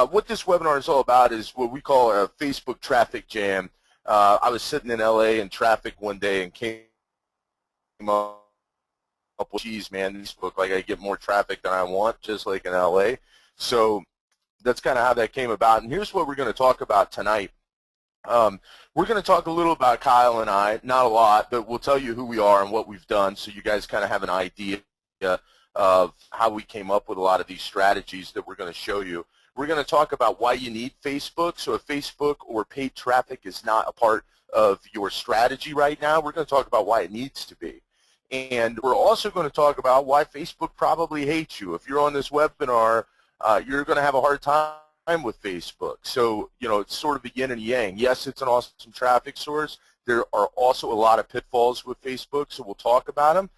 What this webinar is all about is what we call a Facebook traffic jam. I was sitting in LA in traffic one day and came up with, geez, man, Facebook, like I get more traffic than I want, just like in LA. So that's kind of how that came about. And here's what we're going to talk about tonight. We're going to talk a little about Kyle and I, not a lot, but we'll tell you who we are and what we've done so you guys kind of have an idea of how we came up with a lot of these strategies that we're going to show you. We're going to talk about why you need Facebook. So if Facebook or paid traffic is not a part of your strategy right now, we're going to talk about why it needs to be. And we're also going to talk about why Facebook probably hates you. If you're on this webinar, you're going to have a hard time with Facebook. So, you know, it's sort of a yin and yang. Yes, it's an awesome traffic source. There are also a lot of pitfalls with Facebook, so we'll talk about them.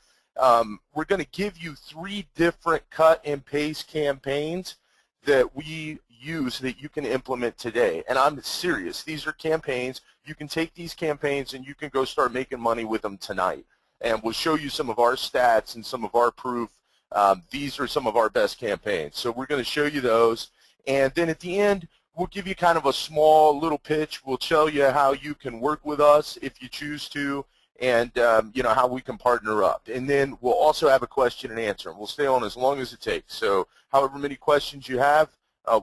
We're going to give you 3 different cut and paste campaigns that we use that you can implement today. And I'm serious. These are campaigns. You can take these campaigns and you can go start making money with them tonight. And we'll show you some of our stats and some of our proof. These are some of our best campaigns. So we're going to show you those. And then at the end, we'll give you kind of a small little pitch. We'll tell you how you can work with us if you choose to, and you know, how we can partner up. And then we'll also have a question and answer. And we'll stay on as long as it takes. So however many questions you have,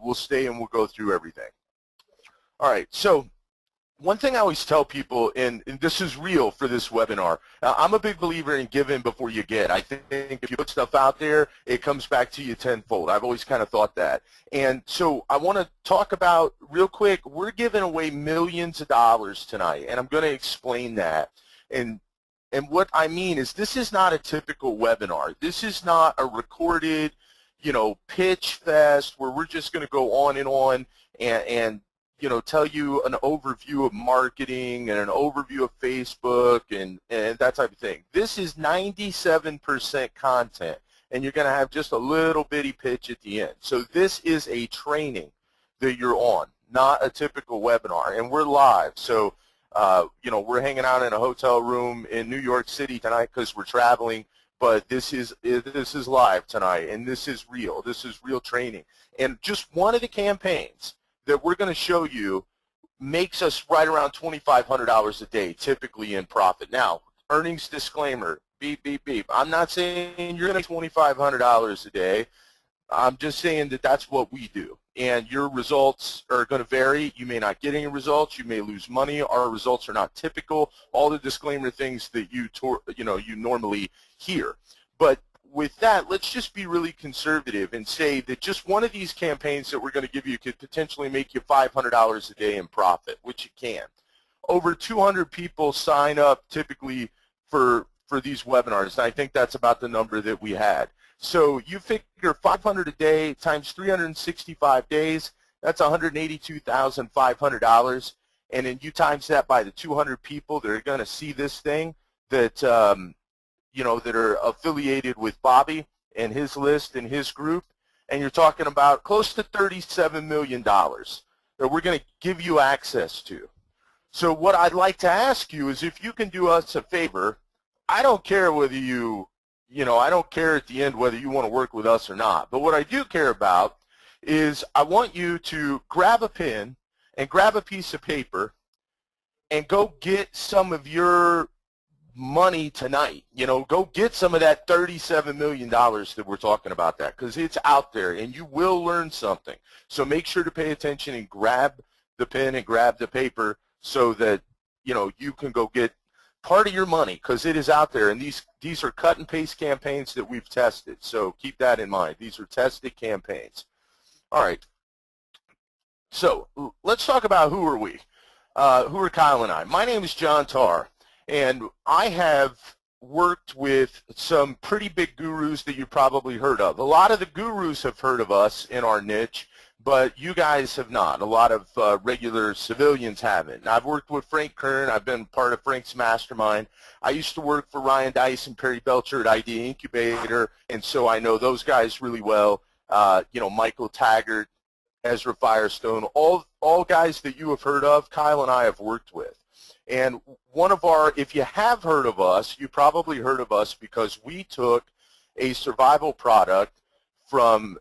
we'll stay and we'll go through everything. All right, so one thing I always tell people, and this is real for this webinar, I'm a big believer in giving before you get. I think if you put stuff out there, it comes back to you tenfold. I've always kind of thought that. And so I want to talk about, real quick, we're giving away millions of dollars tonight, and I'm going to explain that. And what I mean is this is not a typical webinar. This is not a recorded, you know, pitch fest where we're just going to go on and you know, tell you an overview of marketing and an overview of Facebook and that type of thing. This is 97% content, and you're going to have just a little bitty pitch at the end. So this is a training that you're on, not a typical webinar, and we're live. So, you know, we're hanging out in a hotel room in New York City tonight because we're traveling, but this is live tonight, and this is real. This is real training. And just one of the campaigns that we're going to show you makes us right around $2,500 a day, typically in profit. Now, earnings disclaimer, beep, beep, beep. I'm not saying you're going to make $2,500 a day. I'm just saying that that's what we do. And your results are going to vary. You may not get any results. You may lose money. Our results are not typical. All the disclaimer things that you normally hear. But with that, let's just be really conservative and say that just one of these campaigns that we're going to give you could potentially make you $500 a day in profit, which it can. Over 200 people sign up typically for these webinars, and I think that's about the number that we had. So you figure 500 a day times 365 days, that's $182,500, and then you times that by the 200 people that are going to see this thing that you know, that are affiliated with Bobby and his list and his group, and you're talking about close to $37 million that we're going to give you access to. So what I'd like to ask you is if you can do us a favor. I don't care whether you know, I don't care at the end whether you want to work with us or not, but what I do care about is I want you to grab a pen and grab a piece of paper and go get some of your money tonight. You know, go get some of that $37 million that we're talking about, that, because it's out there and you will learn something. So make sure to pay attention and grab the pen and grab the paper so that, you know, you can go get part of your money, because it is out there. And these are cut and paste campaigns that we've tested. So keep that in mind. These are tested campaigns. All right. So let's talk about who are we. Who are Kyle and I? My name is John Tarr. And I have worked with some pretty big gurus that you probably heard of. A lot of the gurus have heard of us in our niche, but you guys have not. A lot of regular civilians haven't. And I've worked with Frank Kern. I've been part of Frank's mastermind. I used to work for Ryan Dice and Perry Belcher at ID Incubator, and so I know those guys really well. You know, Michael Taggart, Ezra Firestone, all guys that you have heard of, Kyle and I have worked with. And one of our, if you have heard of us, you probably heard of us because we took a survival product from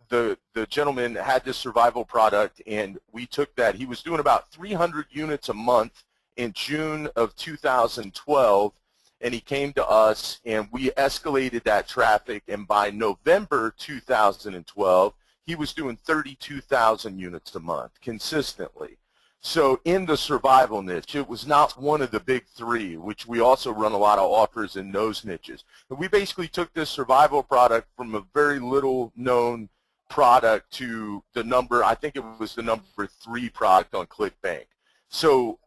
the gentleman had this survival product, and we took that. He was doing about 300 units a month in June of 2012, and he came to us, and we escalated that traffic, and by November 2012, he was doing 32,000 units a month consistently. So in the survival niche, it was not one of the big three, which we also run a lot of offers in those niches. But we basically took this survival product from a very little known product to the number, I think it was the number 3 product on ClickBank. So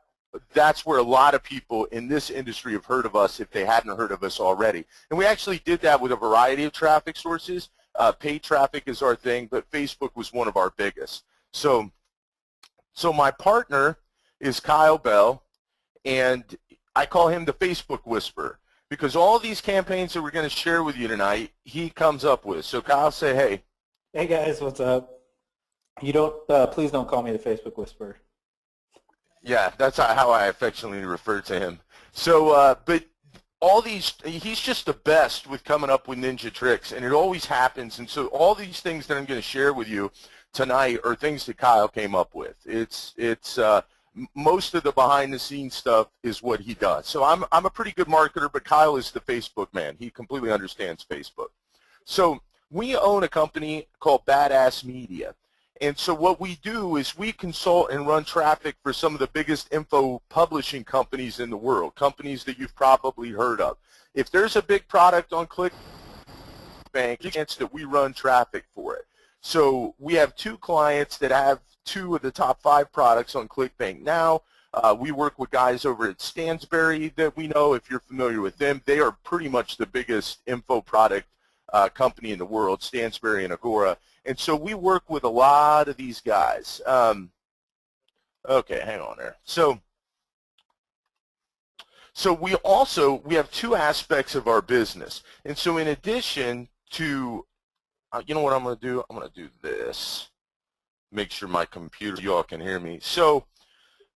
that's where a lot of people in this industry have heard of us if they hadn't heard of us already. And we actually did that with a variety of traffic sources. Paid traffic is our thing, but Facebook was one of our biggest. So my partner is Kyle Bell, and I call him the Facebook Whisperer because all these campaigns that we're going to share with you tonight, he comes up with. So Kyle, say hey. Hey guys, what's up? You don't, please don't call me the Facebook Whisperer. Yeah, that's how I affectionately refer to him. So, but all these, he's just the best with coming up with ninja tricks, and it always happens. And so all these things that I'm going to share with you tonight are things that Kyle came up with. It's most of the behind-the-scenes stuff is what he does. So I'm a pretty good marketer, but Kyle is the Facebook man. He completely understands Facebook. So we own a company called Badass Media. And so what we do is we consult and run traffic for some of the biggest info publishing companies in the world, companies that you've probably heard of. If there's a big product on ClickBank, there's a chance that we run traffic for it. So we have 2 clients that have 2 of the top 5 products on ClickBank now. We work with guys over at Stansberry that we know. If you're familiar with them, they are pretty much the biggest info product company in the world, Stansberry and Agora. And so we work with a lot of these guys. Okay, hang on there. So we have 2 aspects of our business. And so in addition to, you know what I'm going to do? I'm going to do this. Make sure my computer, you all can hear me. So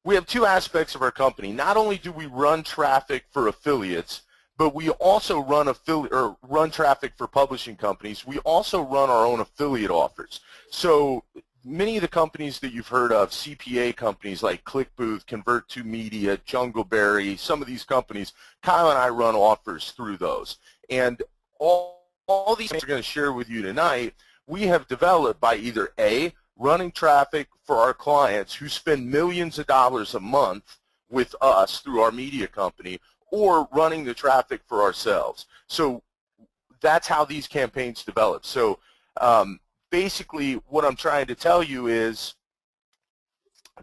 we have 2 aspects of our company. Not only do we run traffic for affiliates, but we also run traffic for publishing companies. We also run our own affiliate offers. So many of the companies that you've heard of, CPA companies like ClickBooth, Convert2Media, Jungleberry, some of these companies, Kyle and I run offers through those. And all these things we're going to share with you tonight, we have developed by either A, running traffic for our clients who spend millions of dollars a month with us through our media company, or running the traffic for ourselves. So that's how these campaigns develop. So basically what I'm trying to tell you is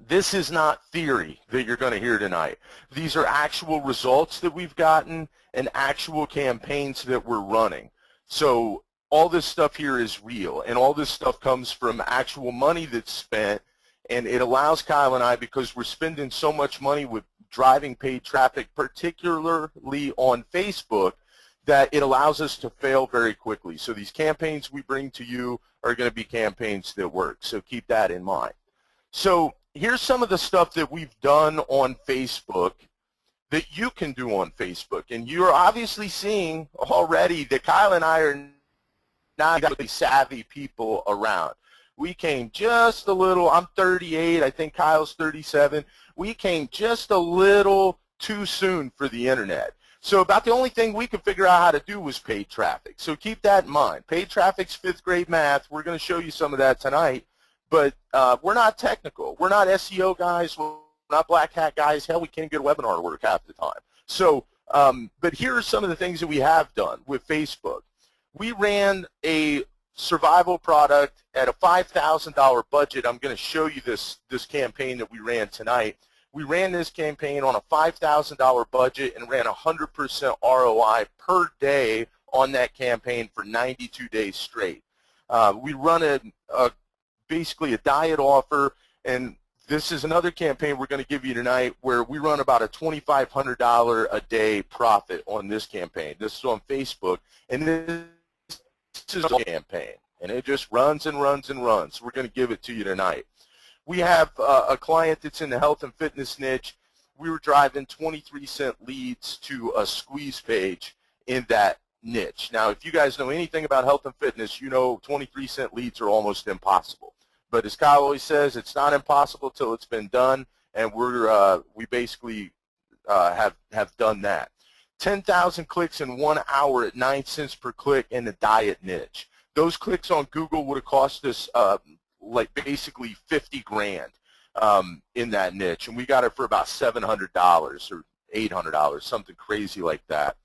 this is not theory that you're going to hear tonight. These are actual results that we've gotten and actual campaigns that we're running. So all this stuff here is real, and all this stuff comes from actual money that's spent, and it allows Kyle and I, because we're spending so much money with driving paid traffic, particularly on Facebook, that it allows us to fail very quickly. So these campaigns we bring to you are going to be campaigns that work. So keep that in mind. So here's some of the stuff that we've done on Facebook that you can do on Facebook. And you're obviously seeing already that Kyle and I are not really savvy people around. We came just a little, I'm 38, I think Kyle's 37. We came just a little too soon for the internet. So about the only thing we could figure out how to do was paid traffic. So keep that in mind. Paid traffic's 5th grade math. We're going to show you some of that tonight. But we're not technical. We're not SEO guys. We're not black hat guys. Hell, we can't get a webinar to work half the time. So, but here are some of the things that we have done with Facebook. We ran a survival product at a $5,000 budget. I'm going to show you this campaign that we ran tonight. We ran this campaign on a $5,000 budget and ran 100% ROI per day on that campaign for 92 days straight. We run basically a diet offer, and this is another campaign we're going to give you tonight where we run about a $2,500 a day profit on this campaign. This is on Facebook, and this is a campaign, and it just runs and runs and runs. We're going to give it to you tonight. We have a client that's in the health and fitness niche. We were driving 23-cent leads to a squeeze page in that niche. Now, if you guys know anything about health and fitness, you know 23-cent leads are almost impossible. But as Kyle always says, it's not impossible till it's been done, and we basically have done that. 10,000 clicks in 1 hour at 9 cents per click in the diet niche. Those clicks on Google would have cost us like basically 50 grand in that niche, and we got it for about $700 or $800, something crazy like that.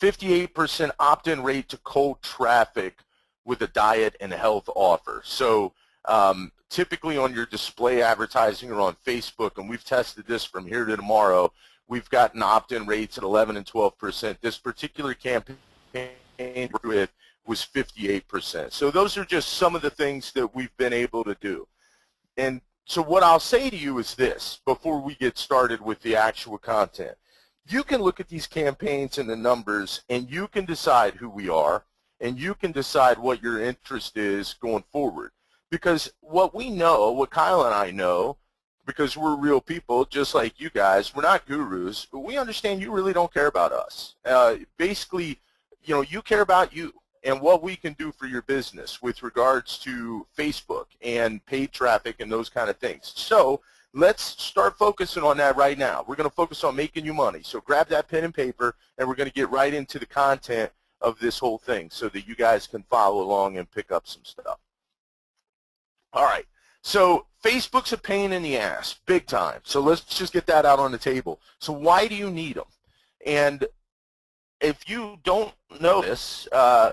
58% opt-in rate to cold traffic with a diet and health offer. So typically on your display advertising or on Facebook, and we've tested this from here to tomorrow, we've gotten opt-in rates at 11 and 12%. This particular campaign with was 58%. So those are just some of the things that we've been able to do. And so what I'll say to you is this, before we get started with the actual content. You can look at these campaigns and the numbers, and you can decide who we are, and you can decide what your interest is going forward. Because what we know, what Kyle and I know, because we're real people just like you guys, we're not gurus, but we understand you really don't care about us. Basically, you know, you care about you and what we can do for your business with regards to Facebook and paid traffic and those kind of things. So let's start focusing on that right now. We're going to focus on making you money. So grab that pen and paper, and we're going to get right into the content of this whole thing so that you guys can follow along and pick up some stuff. All right. So Facebook's a pain in the ass, big time. So let's just get that out on the table. So why do you need them? And if you don't know this,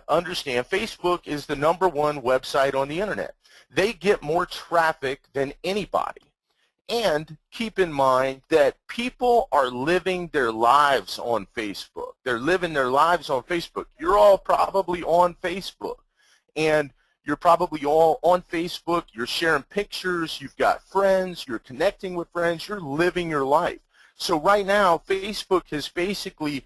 understand Facebook is the #1 website on the internet. They get more traffic than anybody. And keep in mind that people are living their lives on Facebook. They're living their lives on Facebook. You're all probably on Facebook. And you're probably all on Facebook. You're sharing pictures. You've got friends. You're connecting with friends. You're living your life. So right now, Facebook has basically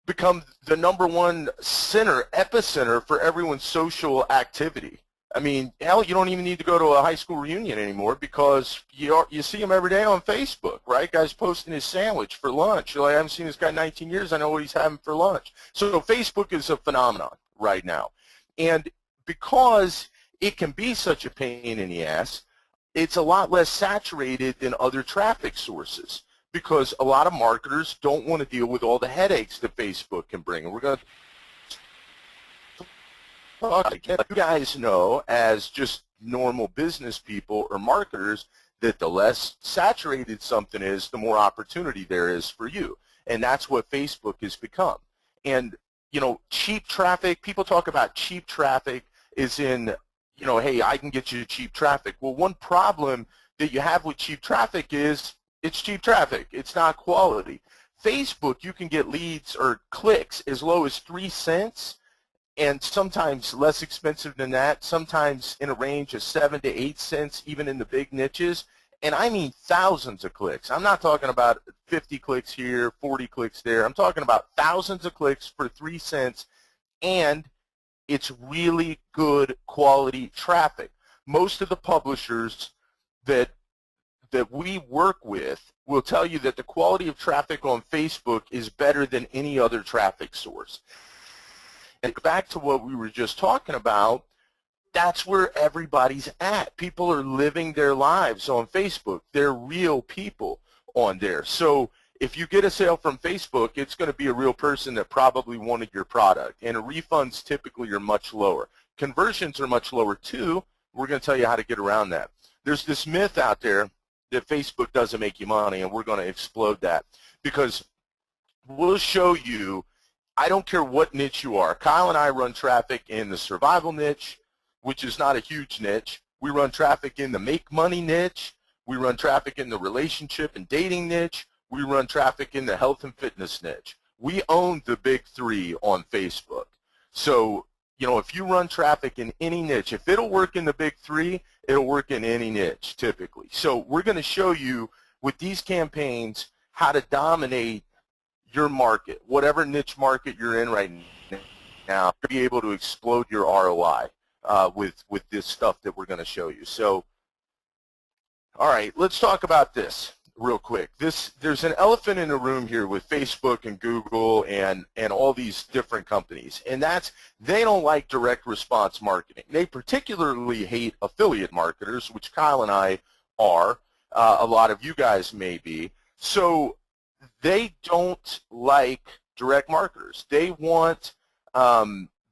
become the #1 center, epicenter for everyone's social activity. I mean, hell, you don't even need to go to a high school reunion anymore because you see him every day on Facebook, right? Guy's posting his sandwich for lunch. You're like, I haven't seen this guy in 19 years. I know what he's having for lunch. So Facebook is a phenomenon right now. And because it can be such a pain in the ass, it's a lot less saturated than other traffic sources because a lot of marketers don't want to deal with all the headaches that Facebook can bring. And we're going to you guys know, as just normal business people or marketers, that the less saturated something is, the more opportunity there is for you. And that's what Facebook has become. And, you know, cheap traffic, people talk about cheap traffic is in, you know, hey, I can get you cheap traffic. Well, one problem that you have with cheap traffic is it's cheap traffic. It's not quality. Facebook, you can get leads or clicks as low as 3 cents, and sometimes less expensive than that, sometimes in a range of 7 to 8 cents, even in the big niches. And I mean thousands of clicks. I'm not talking about 50 clicks here, 40 clicks there. I'm talking about thousands of clicks for 3 cents, and it's really good quality traffic. Most of the publishers that we work with will tell you that the quality of traffic on Facebook is better than any other traffic source. And back to what we were just talking about, that's where everybody's at. People are living their lives on Facebook. They're real people on there. So if you get a sale from Facebook, it's going to be a real person that probably wanted your product. And refunds typically are much lower. Conversions are much lower too. We're going to tell you how to get around that. There's this myth out there that Facebook doesn't make you money, and we're going to explode that because we'll show you. I don't care what niche you are. Kyle and I run traffic in the survival niche, which is not a huge niche. We run traffic in the make money niche. We run traffic in the relationship and dating niche. We run traffic in the health and fitness niche. We own the big 3 on Facebook. So, you know, if you run traffic in any niche, if it'll work in the big 3, it'll work in any niche typically. So we're going to show you with these campaigns how to dominate your market, whatever niche market you're in right now, to be able to explode your ROI with this stuff that we're going to show you. So, all right, let's talk about this. real quick. There's an elephant in the room here with Facebook and Google and all these different companies, and that's they don't like direct response marketing. They particularly hate affiliate marketers, which Kyle and I are. A lot of you guys may be. So they don't like direct marketers. They want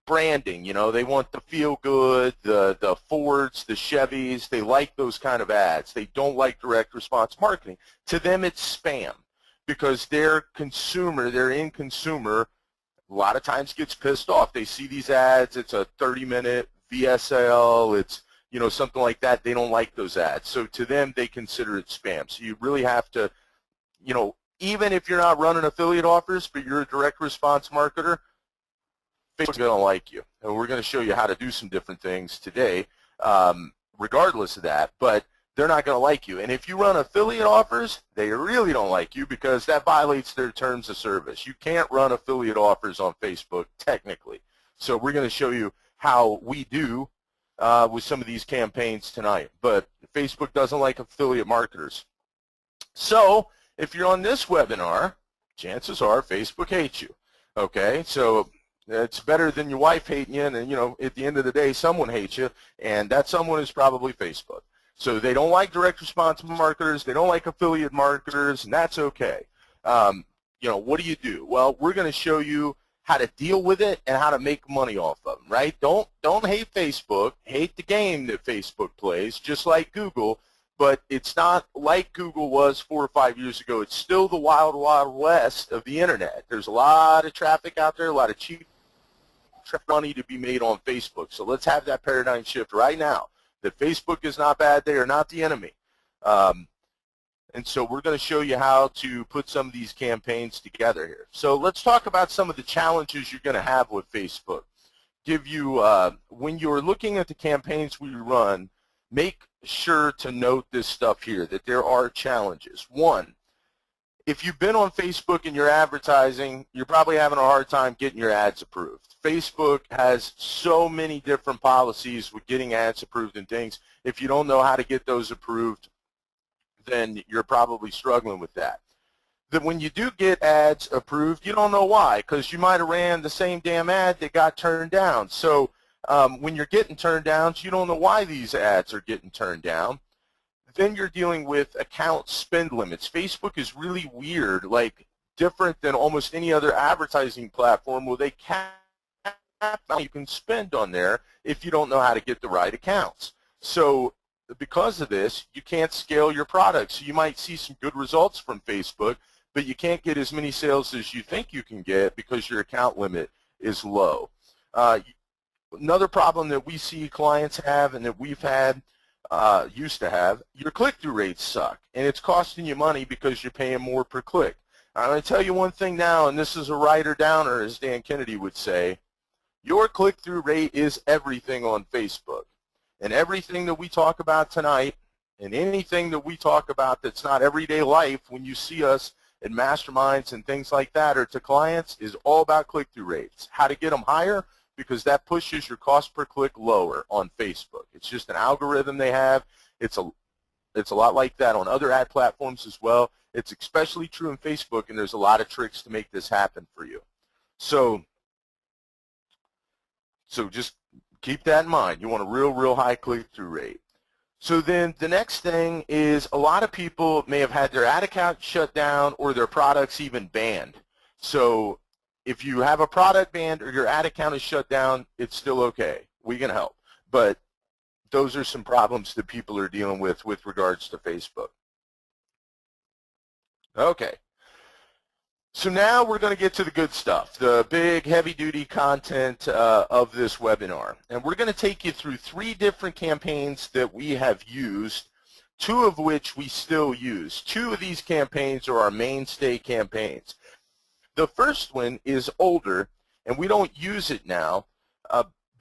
branding, you know, they want the feel good, the Fords, the Chevys, they like those kind of ads. They don't like direct response marketing. To them it's spam because their end consumer a lot of times gets pissed off. They see these ads, it's a 30-minute VSL, it's, you know, something like that. They don't like those ads. So to them they consider it spam. So you really have to, you know, even if you're not running affiliate offers but you're a direct response marketer, Facebook's going to like you, and we're going to show you how to do some different things today regardless of that, but they're not going to like you. And if you run affiliate offers, they really don't like you because that violates their terms of service. You can't run affiliate offers on Facebook technically. So we're going to show you how we do with some of these campaigns tonight, but Facebook doesn't like affiliate marketers. So if you're on this webinar, chances are Facebook hates you. Okay, so it's better than your wife hating you, and you know, at the end of the day, someone hates you, and that someone is probably Facebook. So they don't like direct response marketers, they don't like affiliate marketers, and that's okay. You know, what do you do? Well, we're going to show you how to deal with it and how to make money off of them, right? Don't hate Facebook, hate the game that Facebook plays, just like Google, but it's not like Google was 4 or 5 years ago. It's still the wild, wild west of the internet. There's a lot of traffic out there, a lot of cheap money to be made on Facebook. So let's have that paradigm shift right now, that Facebook is not bad, they are not the enemy. And so we're going to show you how to put some of these campaigns together here. So let's talk about some of the challenges you're going to have with Facebook. Give you, when you're looking at the campaigns we run, make sure to note this stuff here, that there are challenges. One, if you've been on Facebook and you're advertising, you're probably having a hard time getting your ads approved. Facebook has so many different policies with getting ads approved and things. If you don't know how to get those approved, then you're probably struggling with that. Then when you do get ads approved, you don't know why, because you might have ran the same damn ad that got turned down. So when you're getting turned down, you don't know why these ads are getting turned down. Then you're dealing with account spend limits. Facebook is really weird, like different than almost any other advertising platform where they cap how you can spend on there if you don't know how to get the right accounts. So because of this, you can't scale your products. So you might see some good results from Facebook, but you can't get as many sales as you think you can get because your account limit is low. Another problem that we see clients have and that we've had, used to have, your click-through rates suck, and it's costing you money because you're paying more per click. I'm going to tell you one thing now, and this is a writer downer, as Dan Kennedy would say. Your click-through rate is everything on Facebook, and everything that we talk about tonight and anything that we talk about that's not everyday life when you see us at masterminds and things like that or to clients is all about click-through rates, how to get them higher, because that pushes your cost per click lower on Facebook. It's just an algorithm they have. It's a lot like that on other ad platforms as well. It's especially true in Facebook, and there's a lot of tricks to make this happen for you. So just keep that in mind. You want a real high click-through rate. So then the next thing is a lot of people may have had their ad account shut down or their products even banned. So if you have a product banned or your ad account is shut down, it's still okay. We can help. But those are some problems that people are dealing with regards to Facebook. Okay. So now we're going to get to the good stuff, the big heavy-duty content of this webinar. And we're going to take you through 3 different campaigns that we have used, 2 of which we still use. 2 of these campaigns are our mainstay campaigns. The first one is older, and we don't use it now,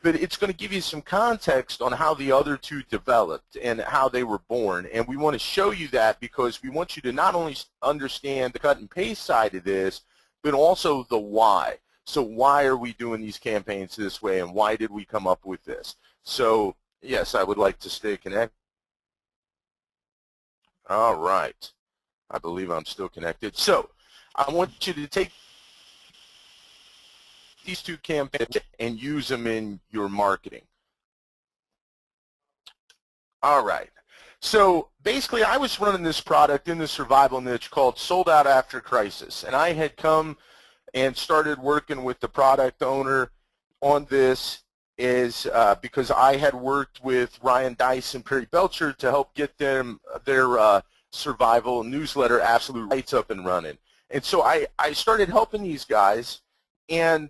but it's going to give you some context on how the other 2 developed and how they were born. And we want to show you that because we want you to not only understand the cut and paste side of this, but also the why. So why are we doing these campaigns this way, and why did we come up with this? So yes, I would like to stay connected. All right. I believe I'm still connected. So I want you to take these two campaigns and use them in your marketing. All right. So basically, I was running this product in the survival niche called Sold Out After Crisis, and I had come and started working with the product owner on this because I had worked with Ryan Dice and Perry Belcher to help get them their survival newsletter, Absolute Rights, up and running. And so I started helping these guys, and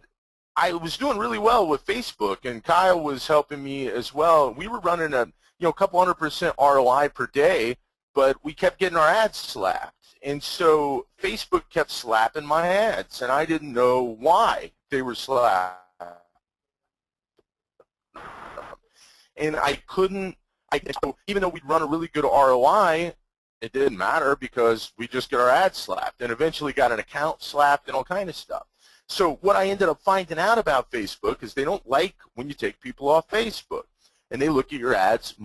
I was doing really well with Facebook, and Kyle was helping me as well. We were running a couple 100% ROI per day, but we kept getting our ads slapped. And so Facebook kept slapping my ads, and I didn't know why they were slapped. And so even though we'd run a really good ROI, it didn't matter because we just get our ads slapped, and eventually got an account slapped and all kind of stuff. So what I ended up finding out about Facebook is they don't like when you take people off Facebook, and they look at your ads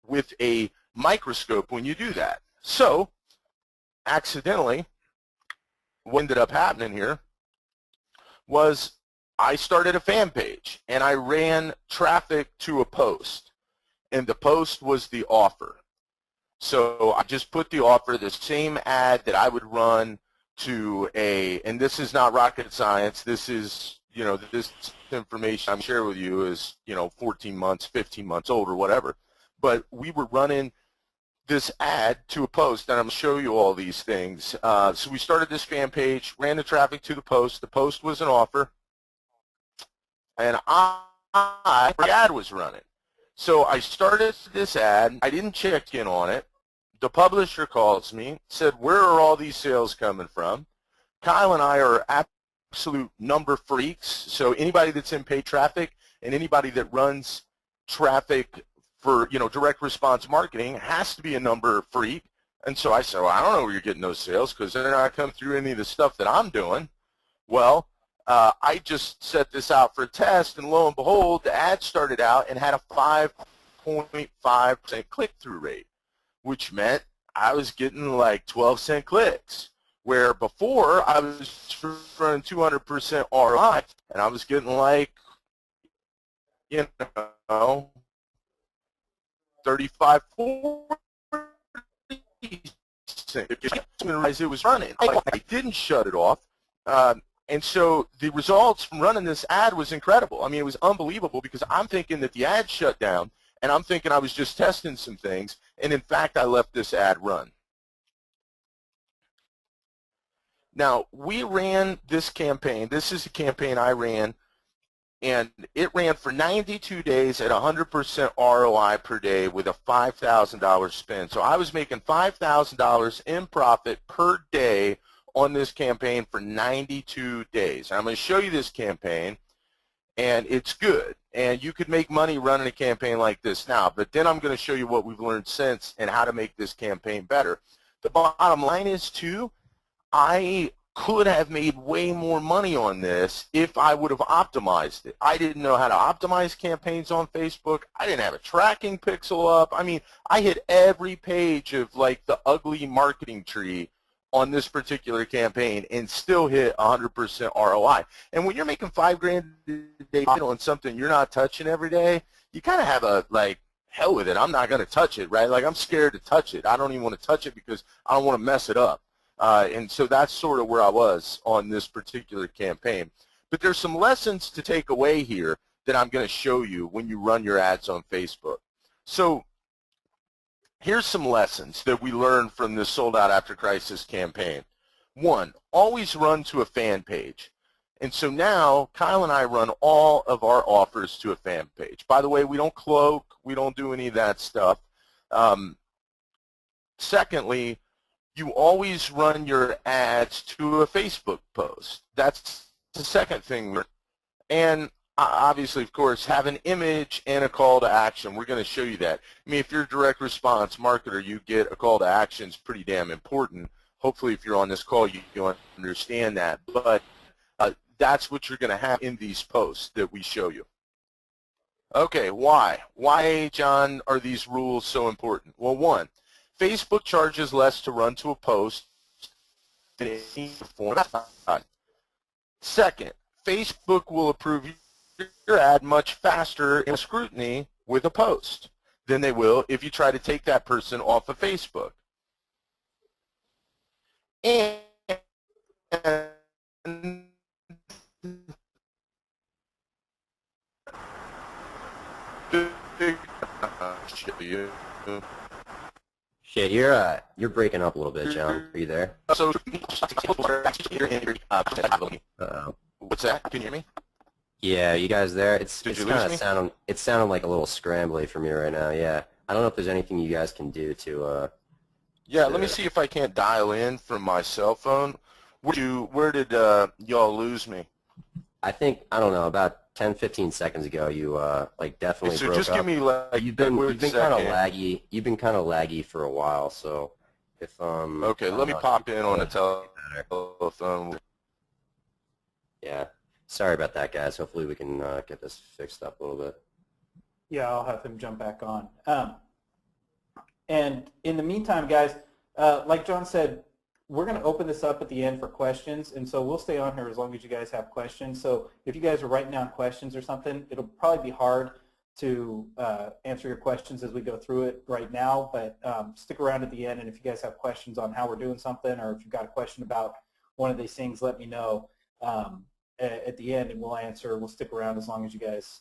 with a microscope when you do that. So accidentally, what ended up happening here was I started a fan page, and I ran traffic to a post, and the post was the offer. So I just put the offer, the same ad that I would run to and this is not rocket science, this is, this information I'm sharing with you is, 14 months, 15 months old or whatever. But we were running this ad to a post, and I'm going to show you all these things. So we started this fan page, ran the traffic to the post. The post was an offer, and the ad was running. So I started this ad. I didn't check in on it. The publisher calls me, said, where are all these sales coming from? Kyle and I are absolute number freaks, so anybody that's in paid traffic and anybody that runs traffic for direct response marketing has to be a number freak. And so I said, well, I don't know where you're getting those sales because they're not coming through any of the stuff that I'm doing. Well, I just set this out for a test, and lo and behold, the ad started out and had a 5.5% click-through rate, which meant I was getting like 12-cent clicks, where before I was running 200% ROI, and I was getting like, 35, 40 cents. I didn't realize it was running. I didn't shut it off. And so the results from running this ad was incredible. I mean, it was unbelievable because I'm thinking that the ad shut down, and I'm thinking I was just testing some things, and in fact, I left this ad run. Now, we ran this campaign. This is a campaign I ran, and it ran for 92 days at 100% ROI per day with a $5,000 spend. So I was making $5,000 in profit per day on this campaign for 92 days. I'm going to show you this campaign, and it's good. And you could make money running a campaign like this now, but then I'm going to show you what we've learned since and how to make this campaign better. The bottom line is, too, I could have made way more money on this if I would have optimized it. I didn't know how to optimize campaigns on Facebook. I didn't have a tracking pixel up. I mean, I hit every page of like the ugly marketing tree on this particular campaign and still hit 100% ROI. And when you're making $5 grand a day on something you're not touching every day, you kind of have a like, hell with it. I'm not going to touch it, right? Like I'm scared to touch it. I don't even want to touch it because I don't want to mess it up. And so that's sort of where I was on this particular campaign. But there's some lessons to take away here that I'm going to show you when you run your ads on Facebook. So here's some lessons that we learned from this Sold Out After Crisis campaign. One, always run to a fan page. And so now Kyle and I run all of our offers to a fan page. By the way, we don't cloak. We don't do any of that stuff. Secondly, you always run your ads to a Facebook post. That's the second thing. And obviously, of course, have an image and a call to action. We're going to show you that. I mean, if you're a direct response marketer, you get a call to action is pretty damn important. Hopefully, if you're on this call, you understand that. But that's what you're going to have in these posts that we show you. Okay, why? Why, John, are these rules so important? Well, one, Facebook charges less to run to a post than any form of advertising. Second, Facebook will approve your ad much faster in scrutiny with a post than they will if you try to take that person off of Facebook. And Shit, you're breaking up a little bit, John. Are you there? so, Uh-oh. what's that? Can you hear me? Yeah, you guys there? Did It's you lose kind of me? sounding like a little scrambly for me right now. Yeah, I don't know if there's anything you guys can do to. Yeah, let me see if I can't dial in from my cell phone. Where did y'all lose me? I don't know, about 10, 15 seconds ago, you like definitely So broke just up. give me like You've a been quick kind of second. laggy. You've been kind of laggy for a while, so if Okay, I let don't me know, pop in on the better. telephone. Yeah, sorry about that, guys. Hopefully we can get this fixed up a little bit. Yeah, I'll have him jump back on. And in the meantime, guys, like John said, we're going to open this up at the end for questions, and so we'll stay on here as long as you guys have questions. So if you guys are writing down questions or something, it'll probably be hard to answer your questions as we go through it right now, but stick around at the end, and if you guys have questions on how we're doing something, or if you've got a question about one of these things, let me know at the end, and we'll answer. We'll stick around as long as you guys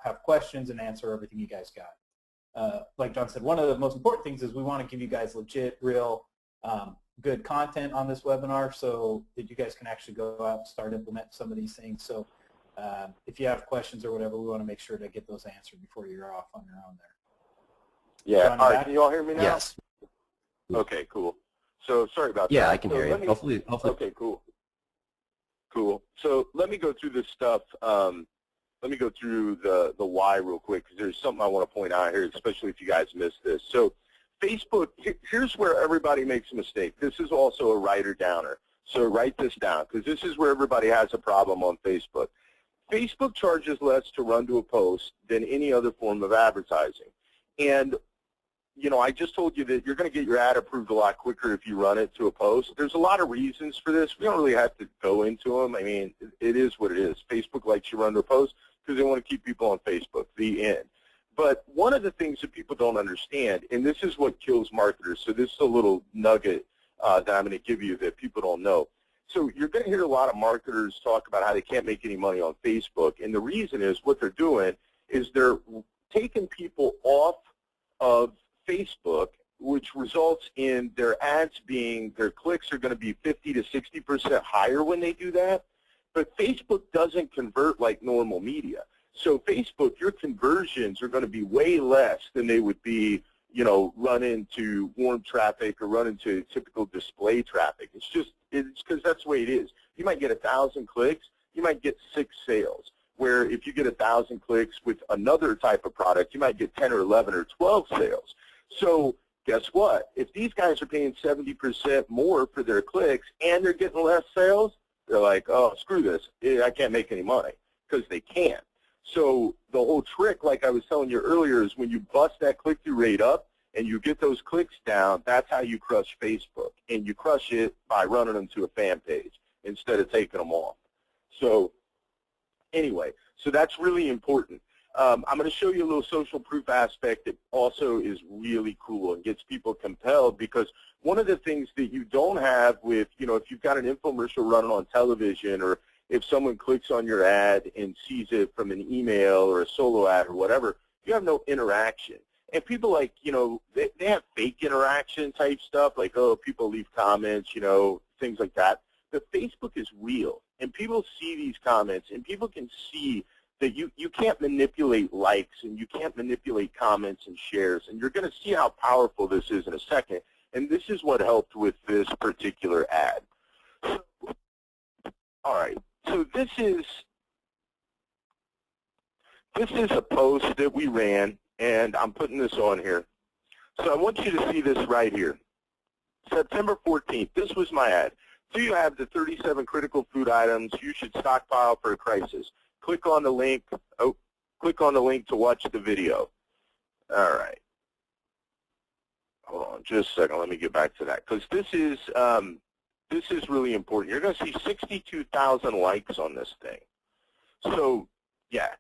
have questions and answer everything you guys got. Like John said, one of the most important things is we want to give you guys legit, real, good content on this webinar so that you guys can actually go out and start implementing some of these things. So if you have questions or whatever, we want to make sure to get those answered before you're off on your own there. Yeah. John, All you right. back? Can you all hear me now? Yes. Okay. Cool. So sorry about that. Yeah, I can So hear you. let me- Hopefully. Okay. Cool. Cool. So let me go through this stuff. Let me go through the why real quick, because there's something I want to point out here, especially if you guys missed this. So Facebook, here's where everybody makes a mistake. This is also a writer-downer. So write this down, because this is where everybody has a problem on Facebook. Facebook charges less to run to a post than any other form of advertising. And, you know, I just told you that you're going to get your ad approved a lot quicker if you run it to a post. There's a lot of reasons for this. We don't really have to go into them. I mean, it is what it is. Facebook likes you run to a post because they want to keep people on Facebook, the end. But one of the things that people don't understand, and this is what kills marketers, so this is a little nugget that I'm going to give you that people don't know. So you're going to hear a lot of marketers talk about how they can't make any money on Facebook, and the reason is what they're doing is they're taking people off of Facebook, which results in their ads being, their clicks are going to be 50 to 60% higher when they do that. But Facebook doesn't convert like normal media. So Facebook, your conversions are going to be way less than they would be, you know, run into warm traffic or run into typical display traffic. It's because that's the way it is. You might get 1,000 clicks, you might get 6 sales. Where if you get 1,000 clicks with another type of product, you might get 10 or 11 or 12 sales. So guess what? If these guys are paying 70% more for their clicks and they're getting less sales, they're like, oh, screw this. I can't make any money, because they can't. So the whole trick, like I was telling you earlier, is when you bust that click-through rate up and you get those clicks down, that's how you crush Facebook. And you crush it by running them to a fan page instead of taking them off. So anyway, so that's really important. I'm going to show you a little social proof aspect that also is really cool and gets people compelled, because one of the things that you don't have with, you know, if you've got an infomercial running on television, or if someone clicks on your ad and sees it from an email or a solo ad or whatever, you have no interaction. And people, like, you know, they have fake interaction type stuff, like, oh, people leave comments, you know, things like that. But Facebook is real, and people see these comments, and people can see that you can't manipulate likes, and you can't manipulate comments and shares, and you're going to see how powerful this is in a second. And this is what helped with this particular ad. All right, so this is a post that we ran, and I'm putting this on here. So I want you to see this right here. September 14th, this was my ad. So you have the 37 critical food items you should stockpile for a crisis. Click on the link. Oh, click on the link to watch the video. All right. hold on just a second. Let me get back to that because this is really important. You're going to see 62,000 likes on this thing. So, yeah,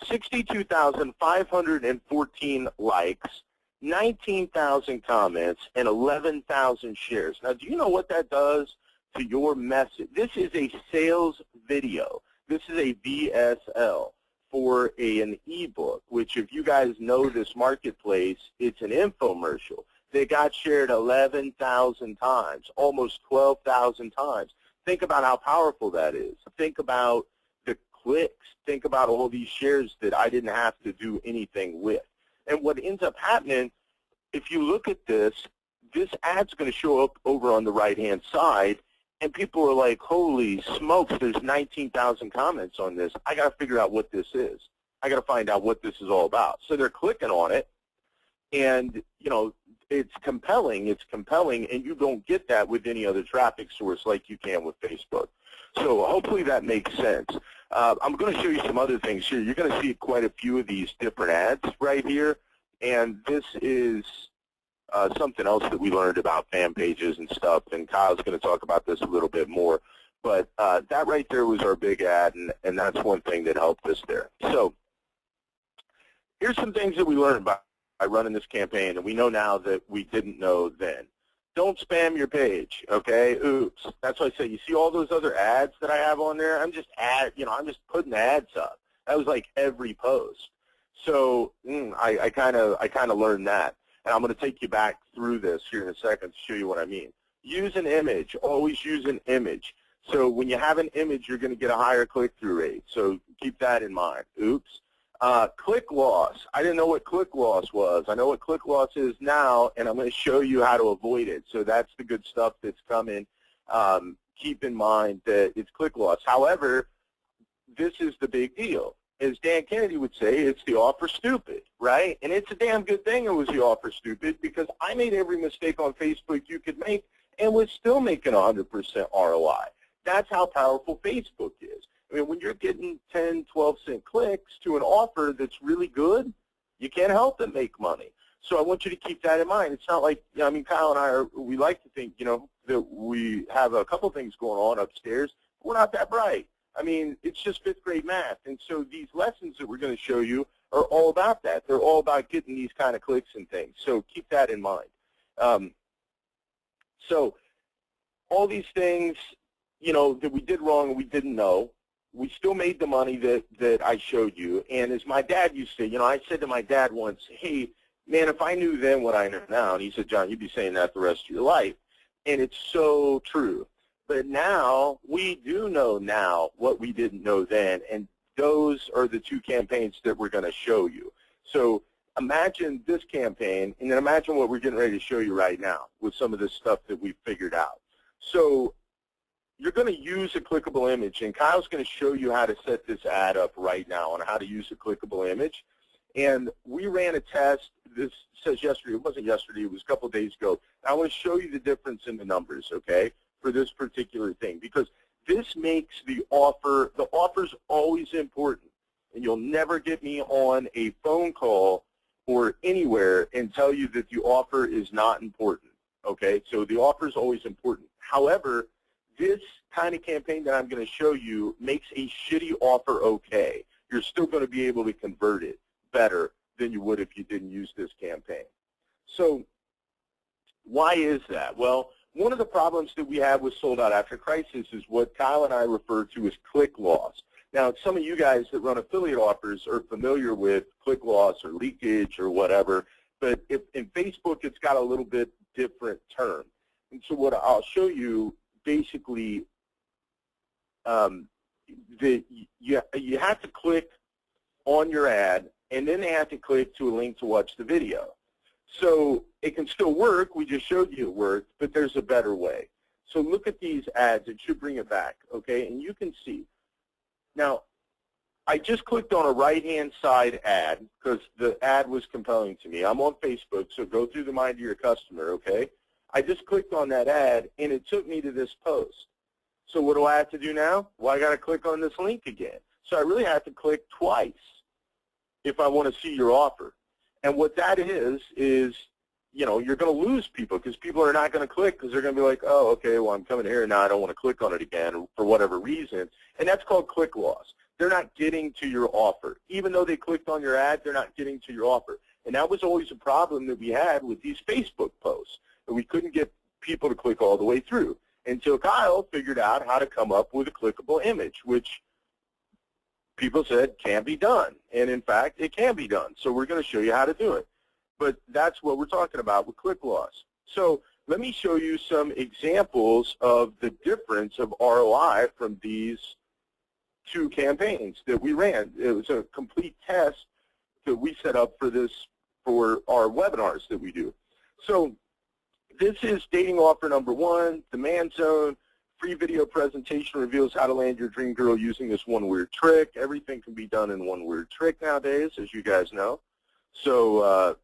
62,514 likes, 19,000 comments, and 11,000 shares. Now, do you know what that does to your message? This is a sales video. This is a VSL for an ebook, which if you guys know this marketplace, it's an infomercial. They got shared 11,000 times, almost 12,000 times. Think about how powerful that is. Think about the clicks. Think about all these shares that I didn't have to do anything with. And what ends up happening, if you look at this ad's going to show up over on the right-hand side, and people are like, holy smokes, there's 19,000 comments on this. I got to figure out what this is. I got to find out what this is all about. So they're clicking on it, and, you know, it's compelling, and you don't get that with any other traffic source like you can with Facebook. So hopefully that makes sense. I'm going to show you some other things here. You're going to see quite a few of these different ads right here, and this is something else that we learned about fan pages and stuff, and Kyle's going to talk about this a little bit more. But that right there was our big ad, and that's one thing that helped us there. So here's some things that we learned by running this campaign, and we know now that we didn't know then. Don't spam your page, okay? Oops. That's why I say, you see all those other ads that I have on there? I'm just putting ads up. That was like every post. So I kind of learned that, and I'm going to take you back through this here in a second to show you what I mean. Use an image. Always use an image. So when you have an image, you're going to get a higher click-through rate. So keep that in mind. Oops. Click loss. I didn't know what click loss was. I know what click loss is now, and I'm going to show you how to avoid it. So that's the good stuff that's coming. Keep in mind that it's click loss. However, this is the big deal. As Dan Kennedy would say, it's the offer stupid, right? And it's a damn good thing it was the offer stupid, because I made every mistake on Facebook you could make and was still making 100% ROI. That's how powerful Facebook is. I mean, when you're getting 10, 12-cent clicks to an offer that's really good, you can't help but make money. So I want you to keep that in mind. It's not like, you know, I mean, Kyle and I, we like to think, you know, that we have a couple things going on upstairs. We're not that bright. I mean, it's just fifth grade math. And so these lessons that we're going to show you are all about that. They're all about getting these kind of clicks and things. So keep that in mind. So all these things, you know, that we did wrong and we didn't know, we still made the money that I showed you. And as my dad used to, you know, I said to my dad once, hey, man, if I knew then what I know now, and he said, John, you'd be saying that the rest of your life. And it's so true. But now, we do know now what we didn't know then, and those are the two campaigns that we're going to show you. So imagine this campaign, and then imagine what we're getting ready to show you right now with some of this stuff that we've figured out. So you're going to use a clickable image, and Kyle's going to show you how to set this ad up right now on how to use a clickable image. And we ran a test. This says yesterday. It wasn't yesterday. It was a couple of days ago. I want to show you the difference in the numbers, okay, for this particular thing, because this makes the offer's always important. And you'll never get me on a phone call or anywhere and tell you that the offer is not important, okay? So the offer is always important. However, this kind of campaign that I'm going to show you makes a shitty offer okay. You're still going to be able to convert it better than you would if you didn't use this campaign. So why is that? Well, one of the problems that we have with Sold Out After Crisis is what Kyle and I refer to as click loss. Now, some of you guys that run affiliate offers are familiar with click loss or leakage or whatever, but in Facebook, it's got a little bit different term. And so what I'll show you, basically, you have to click on your ad, and then they have to click to a link to watch the video. So it can still work. We just showed you it worked, but there's a better way. So look at these ads. It should bring it back, okay? And you can see. Now, I just clicked on a right-hand side ad because the ad was compelling to me. I'm on Facebook, so go through the mind of your customer, okay? I just clicked on that ad, and it took me to this post. So what do I have to do now? Well, I got to click on this link again. So I really have to click twice if I want to see your offer. And what that is you know, you're going to lose people because people are not going to click because they're going to be like, oh, okay, well, I'm coming here and now I don't want to click on it again for whatever reason. And that's called click loss. They're not getting to your offer. Even though they clicked on your ad, they're not getting to your offer. And that was always a problem that we had with these Facebook posts. And we couldn't get people to click all the way through until Kyle figured out how to come up with a clickable image, which people said can be done. And in fact, it can be done. So we're going to show you how to do it. But that's what we're talking about with click loss. So let me show you some examples of the difference of ROI from these two campaigns that we ran. It was a complete test that we set up for this, for our webinars that we do. So this is dating offer number 1, demand zone. Free video presentation reveals how to land your dream girl using this one weird trick. Everything can be done in one weird trick nowadays, as you guys know. So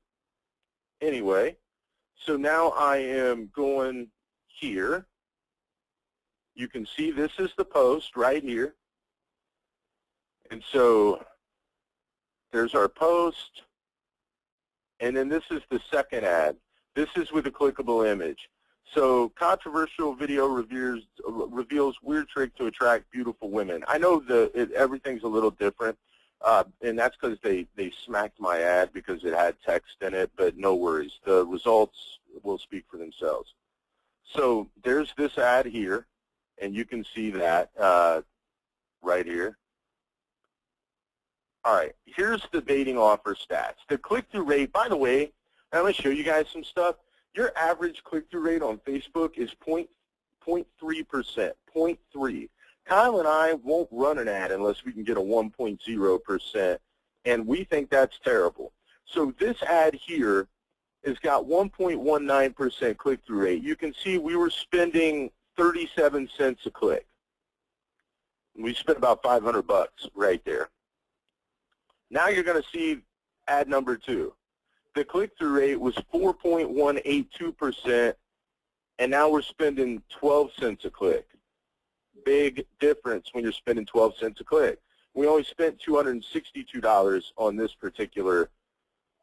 anyway, so now I am going here. You can see this is the post right here. And so there's our post. And then this is the second ad. This is with a clickable image. So controversial video reveals weird trick to attract beautiful women. I know everything's a little different, and that's because they smacked my ad because it had text in it, but no worries. The results will speak for themselves. So there's this ad here, and you can see that right here. All right, here's the dating offer stats. The click-through rate, by the way, I'm going to show you guys some stuff. Your average click-through rate on Facebook is 0.3%, 0.3. Kyle and I won't run an ad unless we can get a 1.0%, and we think that's terrible. So this ad here has got 1.19% click-through rate. You can see we were spending 37 cents a click. We spent about 500 bucks right there. Now you're going to see ad number 2. The click-through rate was 4.182%, and now we're spending 12 cents a click. Big difference when you're spending 12 cents a click. We only spent $262 on this particular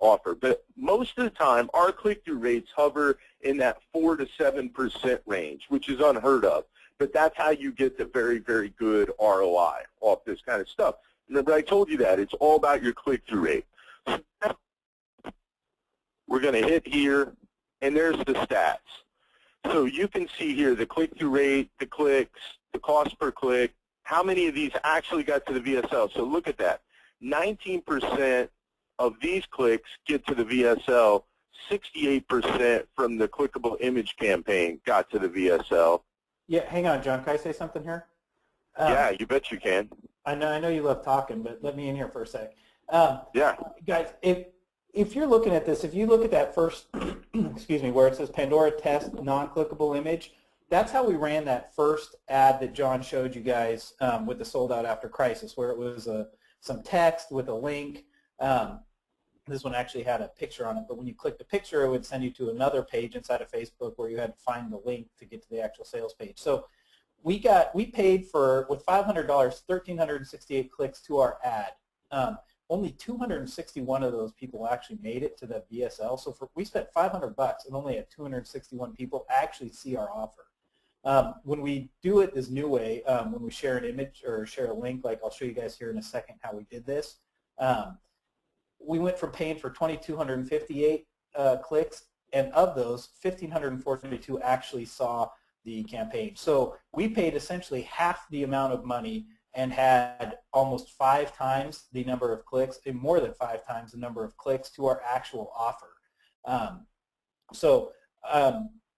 offer, but most of the time our click-through rates hover in that 4 to 7% range, which is unheard of. But that's how you get the very, very good ROI off this kind of stuff. Remember, I told you that. It's all about your click-through rate. We're going to hit here, and there's the stats. So you can see here the click-through rate, the clicks, the cost per click, how many of these actually got to the VSL. So look at that. 19% of these clicks get to the VSL. 68% from the clickable image campaign got to the VSL. Yeah, hang on, John. Can I say something here? Yeah, you bet you can. I know you love talking, but let me in here for a sec. Yeah. Guys, if you're looking at this, if you look at that first, excuse me, where it says Pandora test non-clickable image, that's how we ran that first ad that John showed you guys with the sold out after crisis, where it was some text with a link. This one actually had a picture on it, but when you click the picture, it would send you to another page inside of Facebook where you had to find the link to get to the actual sales page. So we paid for, with $500, 1,368 clicks to our ad. Only 261 of those people actually made it to the VSL. So we spent 500 bucks and only had 261 people actually see our offer. When we do it this new way, when we share an image or share a link, like I'll show you guys here in a second how we did this, we went from paying for 2,258 clicks, and of those, 1,542 actually saw the campaign. So we paid essentially half the amount of money and had almost 5 times the number of clicks, and more than 5 times the number of clicks to our actual offer.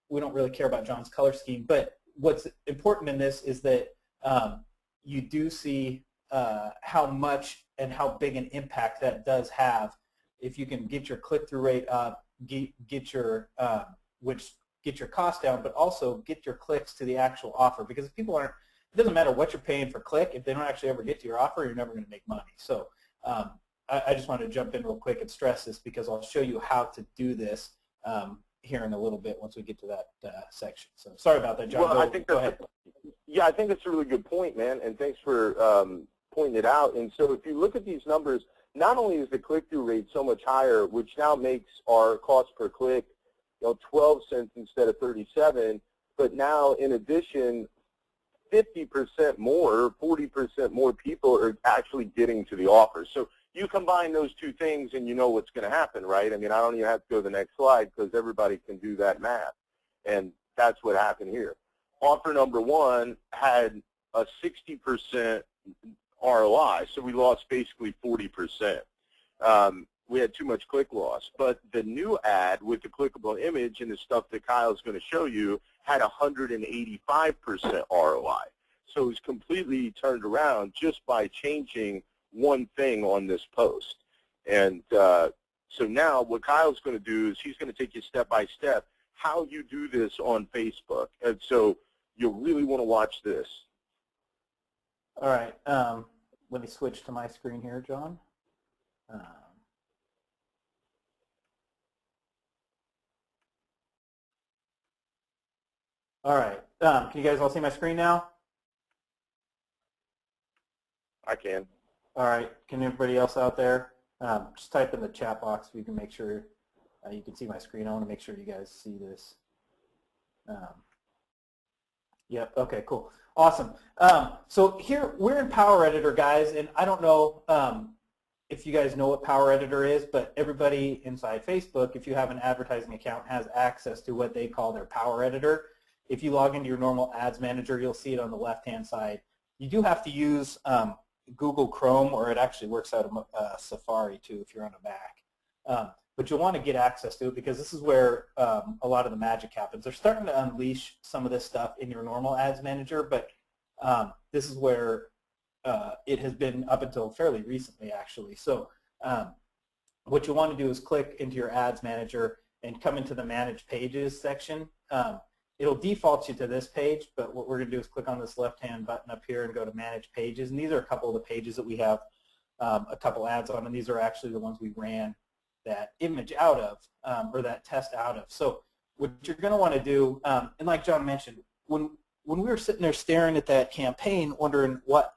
We don't really care about John's color scheme, but what's important in this is that you do see how much and how big an impact that does have if you can get your click-through rate up, get your cost down, but also get your clicks to the actual offer. Because if people aren't, it doesn't matter what you're paying for click, if they don't actually ever get to your offer, you're never going to make money. So I just wanted to jump in real quick and stress this because I'll show you how to do this here in a little bit once we get to that section. So sorry about that, John. Well, go ahead. Yeah, I think that's a really good point, man, and thanks for pointing it out. And so if you look at these numbers, not only is the click-through rate so much higher, which now makes our cost per click 12 cents instead of 37, but now in addition, 50% more, 40% more people are actually getting to the offer. So you combine those two things and you know what's going to happen, right? I mean, I don't even have to go to the next slide because everybody can do that math. And that's what happened here. Offer number one had a 60% ROI, so we lost basically 40%. We had too much click loss. But the new ad with the clickable image and the stuff that Kyle's going to show you had 185% ROI. So it was completely turned around just by changing one thing on this post. And so now what Kyle's going to do is he's going to take you step by step how you do this on Facebook. And so you'll really want to watch this. All right. Let me switch to my screen here, John. All right. Can you guys all see my screen now? I can. All right. Can everybody else out there just type in the chat box so you can make sure you can see my screen. I want to make sure you guys see this. Yep. Okay, cool. Awesome. So here we're in Power Editor, guys, and I don't know if you guys know what Power Editor is, but everybody inside Facebook, if you have an advertising account, has access to what they call their Power Editor. If you log into your normal Ads Manager, you'll see it on the left-hand side. You do have to use Google Chrome, or it actually works out of Safari too if you're on a Mac. But you'll want to get access to it because this is where a lot of the magic happens. They're starting to unleash some of this stuff in your normal Ads Manager, but this is where it has been up until fairly recently, actually. So what you want to do is click into your Ads Manager and come into the Manage Pages section. It'll default you to this page, but what we're going to do is click on this left-hand button up here and go to Manage Pages. And these are a couple of the pages that we have a couple ads on, and these are actually the ones we ran that image out of, or that test out of. So what you're going to want to do, and like John mentioned, when we were sitting there staring at that campaign, wondering what,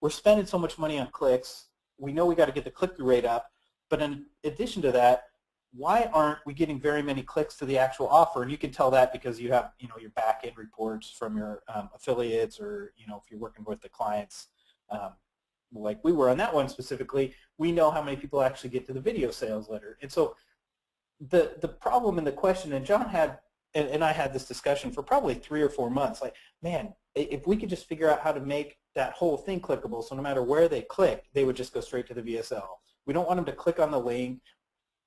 we're spending so much money on clicks, we know we got to get the click-through rate up, but in addition to that, why aren't we getting very many clicks to the actual offer? And you can tell that because you have, your back-end reports from your affiliates, or, if you're working with the clients, like we were on that one specifically, we know how many people actually get to the video sales letter. And so the problem in the question, and John had, and I had this discussion for probably 3 or 4 months, like, man, if we could just figure out how to make that whole thing clickable, so no matter where they click, they would just go straight to the VSL. We don't want them to click on the link,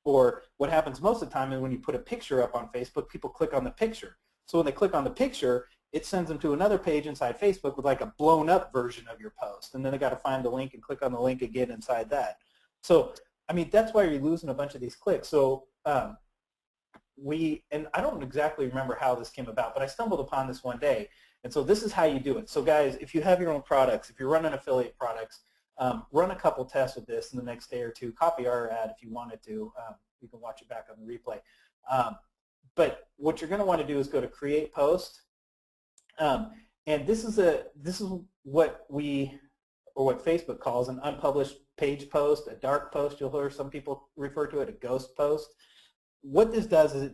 or what happens most of the time is when you put a picture up on Facebook, people click on the picture. So when they click on the picture, it sends them to another page inside Facebook with like a blown up version of your post. And then they got to find the link and click on the link again inside that. So, I mean, that's why you're losing a bunch of these clicks. So and I don't exactly remember how this came about, but I stumbled upon this one day. And so this is how you do it. So guys, if you have your own products, if you're running affiliate products, run a couple tests with this in the next day or two. Copy our ad if you wanted to. You can watch it back on the replay. But what you're going to want to do is go to Create Post. And this is what what Facebook calls an unpublished page post, a dark post. You'll hear some people refer to it, a ghost post. What this does is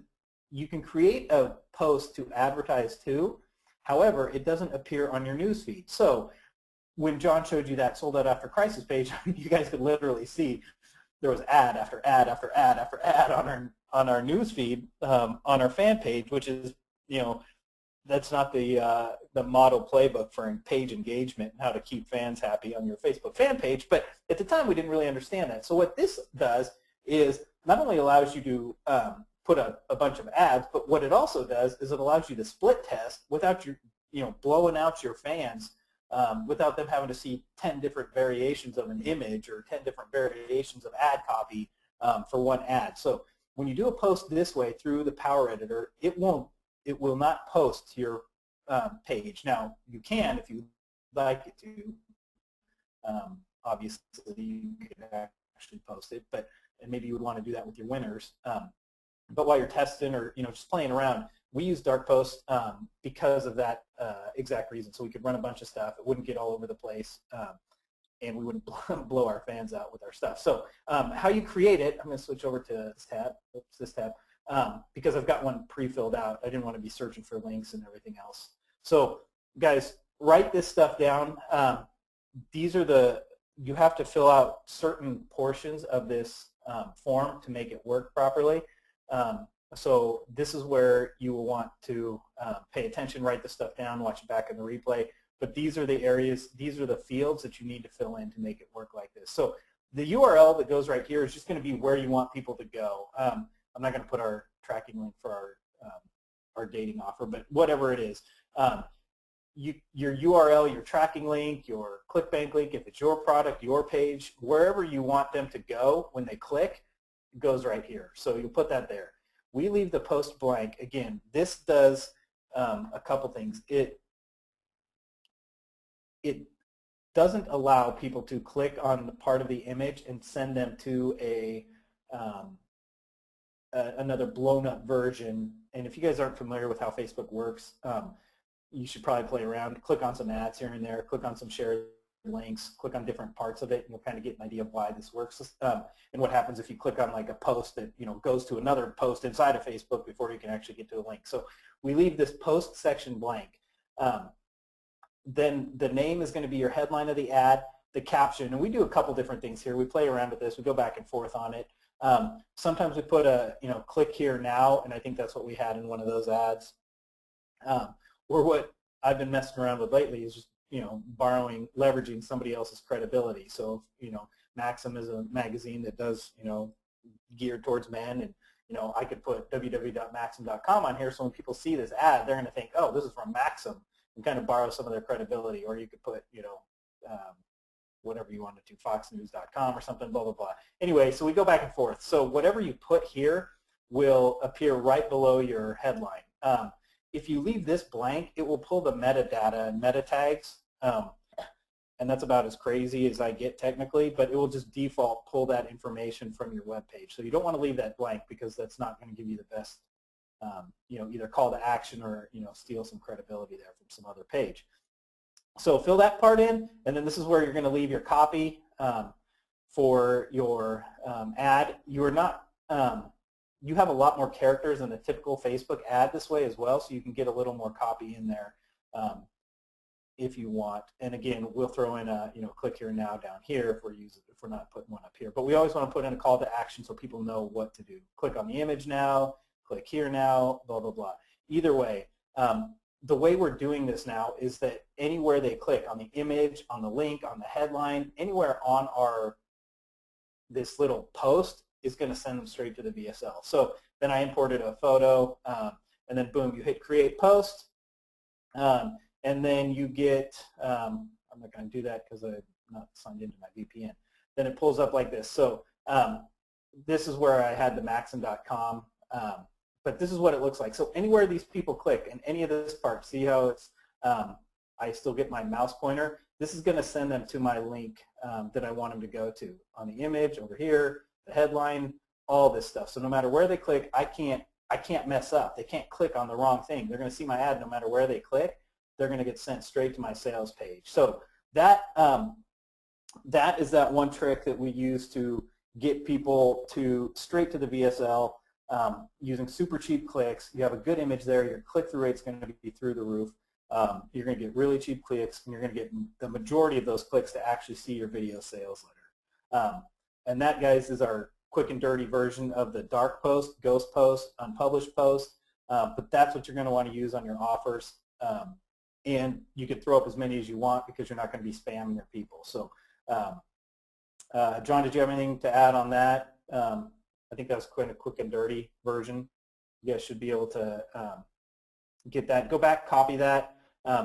you can create a post to advertise to. However, it doesn't appear on your newsfeed. So when John showed you that sold out after crisis page, you guys could literally see there was ad after ad after ad after ad on our newsfeed on our fan page, which is, that's not the model playbook for page engagement and how to keep fans happy on your Facebook fan page. But at the time, we didn't really understand that. So what this does is not only allows you to put a bunch of ads, but what it also does is it allows you to split test without blowing out your fans, without them having to see 10 different variations of an image or 10 different variations of ad copy for one ad. So when you do a post this way through the Power Editor, it will not post to your page. Now, you can if you like it to. Obviously, you could actually post it, and maybe you would want to do that with your winners. But while you're testing or just playing around, we use dark post because of that exact reason. So we could run a bunch of stuff. It wouldn't get all over the place, and we wouldn't blow our fans out with our stuff. So how you create it, I'm going to switch over to this tab. Oops, this tab. because I've got one pre-filled out. I didn't want to be searching for links and everything else. So guys, write this stuff down. These are you have to fill out certain portions of this form to make it work properly. So this is where you will want to pay attention, write the stuff down, watch it back in the replay. But these are the areas, these are the fields that you need to fill in to make it work like this. So the URL that goes right here is just going to be where you want people to go. I'm not going to put our tracking link for our dating offer, but whatever it is. Your URL, your tracking link, your ClickBank link, if it's your product, your page, wherever you want them to go when they click, it goes right here. So you'll put that there. We leave the post blank. Again, this does a couple things. It doesn't allow people to click on the part of the image and send them to another blown up version. And if you guys aren't familiar with how Facebook works, you should probably play around, click on some ads here and there, click on some shared links, click on different parts of it, and you'll kind of get an idea of why this works. And what happens if you click on like a post that goes to another post inside of Facebook before you can actually get to a link. So we leave this post section blank. Then the name is going to be your headline of the ad, the caption, and we do a couple different things here. We play around with this. We go back and forth on it. Sometimes we put a click here now, and I think that's what we had in one of those ads. Or what I've been messing around with lately is just leveraging somebody else's credibility. So Maxim is a magazine that does geared towards men, and I could put www.maxim.com on here, so when people see this ad, they're going to think, oh, this is from Maxim, and kind of borrow some of their credibility. Or you could put whatever you wanted to, foxnews.com or something, blah blah blah. Anyway, so we go back and forth. So whatever you put here will appear right below your headline. If you leave this blank, it will pull the metadata and meta tags, and that's about as crazy as I get technically, but it will just default pull that information from your web page. So you don't want to leave that blank, because that's not going to give you the best either call to action or steal some credibility there from some other page. So fill that part in, and then this is where you're going to leave your copy for your ad. You are not you have a lot more characters than a typical Facebook ad this way as well, so you can get a little more copy in there if you want. And again, we'll throw in a click here now down here if we're not putting one up here. But we always want to put in a call to action so people know what to do. Click on the image now, click here now, blah blah blah. Either way, the way we're doing this now is that anywhere they click on the image, on the link, on the headline, anywhere on this little post is going to send them straight to the VSL. So then I imported a photo, and then boom, you hit create post, and then you get, I'm not going to do that because I'm not signed into my VPN. Then it pulls up like this. So this is where I had the maxim.com, but this is what it looks like. So anywhere these people click in any of this part, see how it's, I still get my mouse pointer. This is going to send them to my link that I want them to go to on the image over here, the headline, all this stuff. So no matter where they click, I can't mess up. They can't click on the wrong thing. They're going to see my ad no matter where they click. They're going to get sent straight to my sales page. So that is that one trick that we use to get people straight to the VSL using super cheap clicks. You have a good image there. Your click-through rate's going to be through the roof. You're going to get really cheap clicks, and you're going to get the majority of those clicks to actually see your video sales letter. And that, guys, is our quick and dirty version of the dark post, ghost post, unpublished post. But that's what you're going to want to use on your offers. And you can throw up as many as you want because you're not going to be spamming your people. So, John, did you have anything to add on that? I think that was quite a quick and dirty version. You guys should be able to get that. Go back, copy that.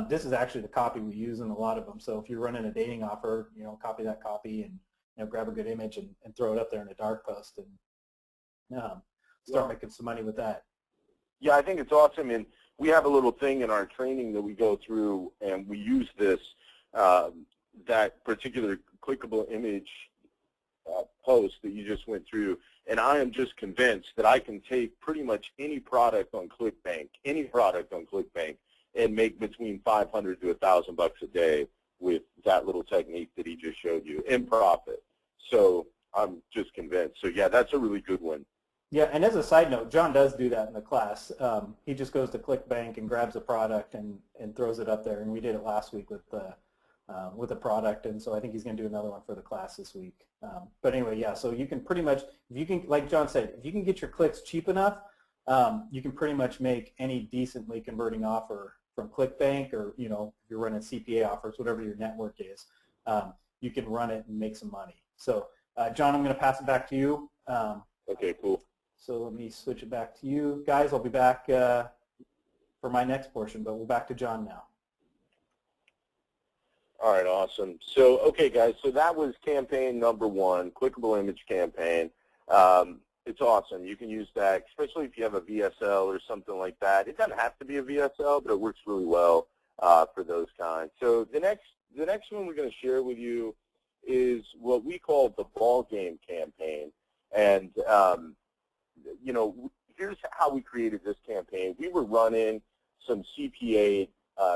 This is actually the copy we use in a lot of them. So if you're running a dating offer, copy that copy and grab a good image and throw it up there in a dark post and start making some money with that. Yeah, I think it's awesome, and we have a little thing in our training that we go through, and we use this, that particular clickable image post that you just went through, and I am just convinced that I can take pretty much any product on ClickBank, and make between $500 to $1,000 a day with that little technique that he just showed you, and profit. So I'm just convinced. So yeah, that's a really good one. Yeah, and as a side note, John does do that in the class. He just goes to ClickBank and grabs a product and throws it up there. And we did it last week with the product, and so I think he's going to do another one for the class this week. But anyway, yeah. So you can pretty much, if you can, like John said, if you can get your clicks cheap enough, you can pretty much make any decently converting offer from ClickBank, or if you're running CPA offers, whatever your network is, you can run it and make some money. So John, I'm going to pass it back to you. Okay, cool. So let me switch it back to you. Guys, I'll be back for my next portion, but we're back to John now. All right, awesome. So, okay, guys, so that was campaign number 1, clickable image campaign. It's awesome. You can use that, especially if you have a VSL or something like that. It doesn't have to be a VSL, but it works really well for those kinds. So the next one we're going to share with you is what we call the ball game campaign. And, here's how we created this campaign. We were running some CPA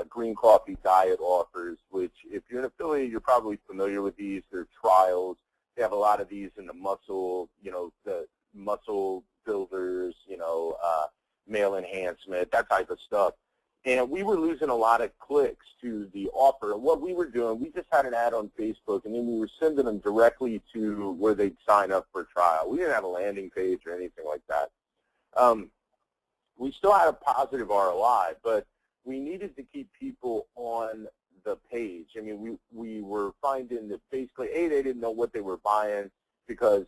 green coffee diet offers, which if you're an affiliate, you're probably familiar with these. They're trials. They have a lot of these in the muscle, the muscle builders, male enhancement, that type of stuff. And we were losing a lot of clicks to the offer. And what we were doing, we just had an ad on Facebook, and then we were sending them directly to where they'd sign up for a trial. We didn't have a landing page or anything like that. We still had a positive ROI, but we needed to keep people on the page. I mean, we were finding that basically, they didn't know what they were buying because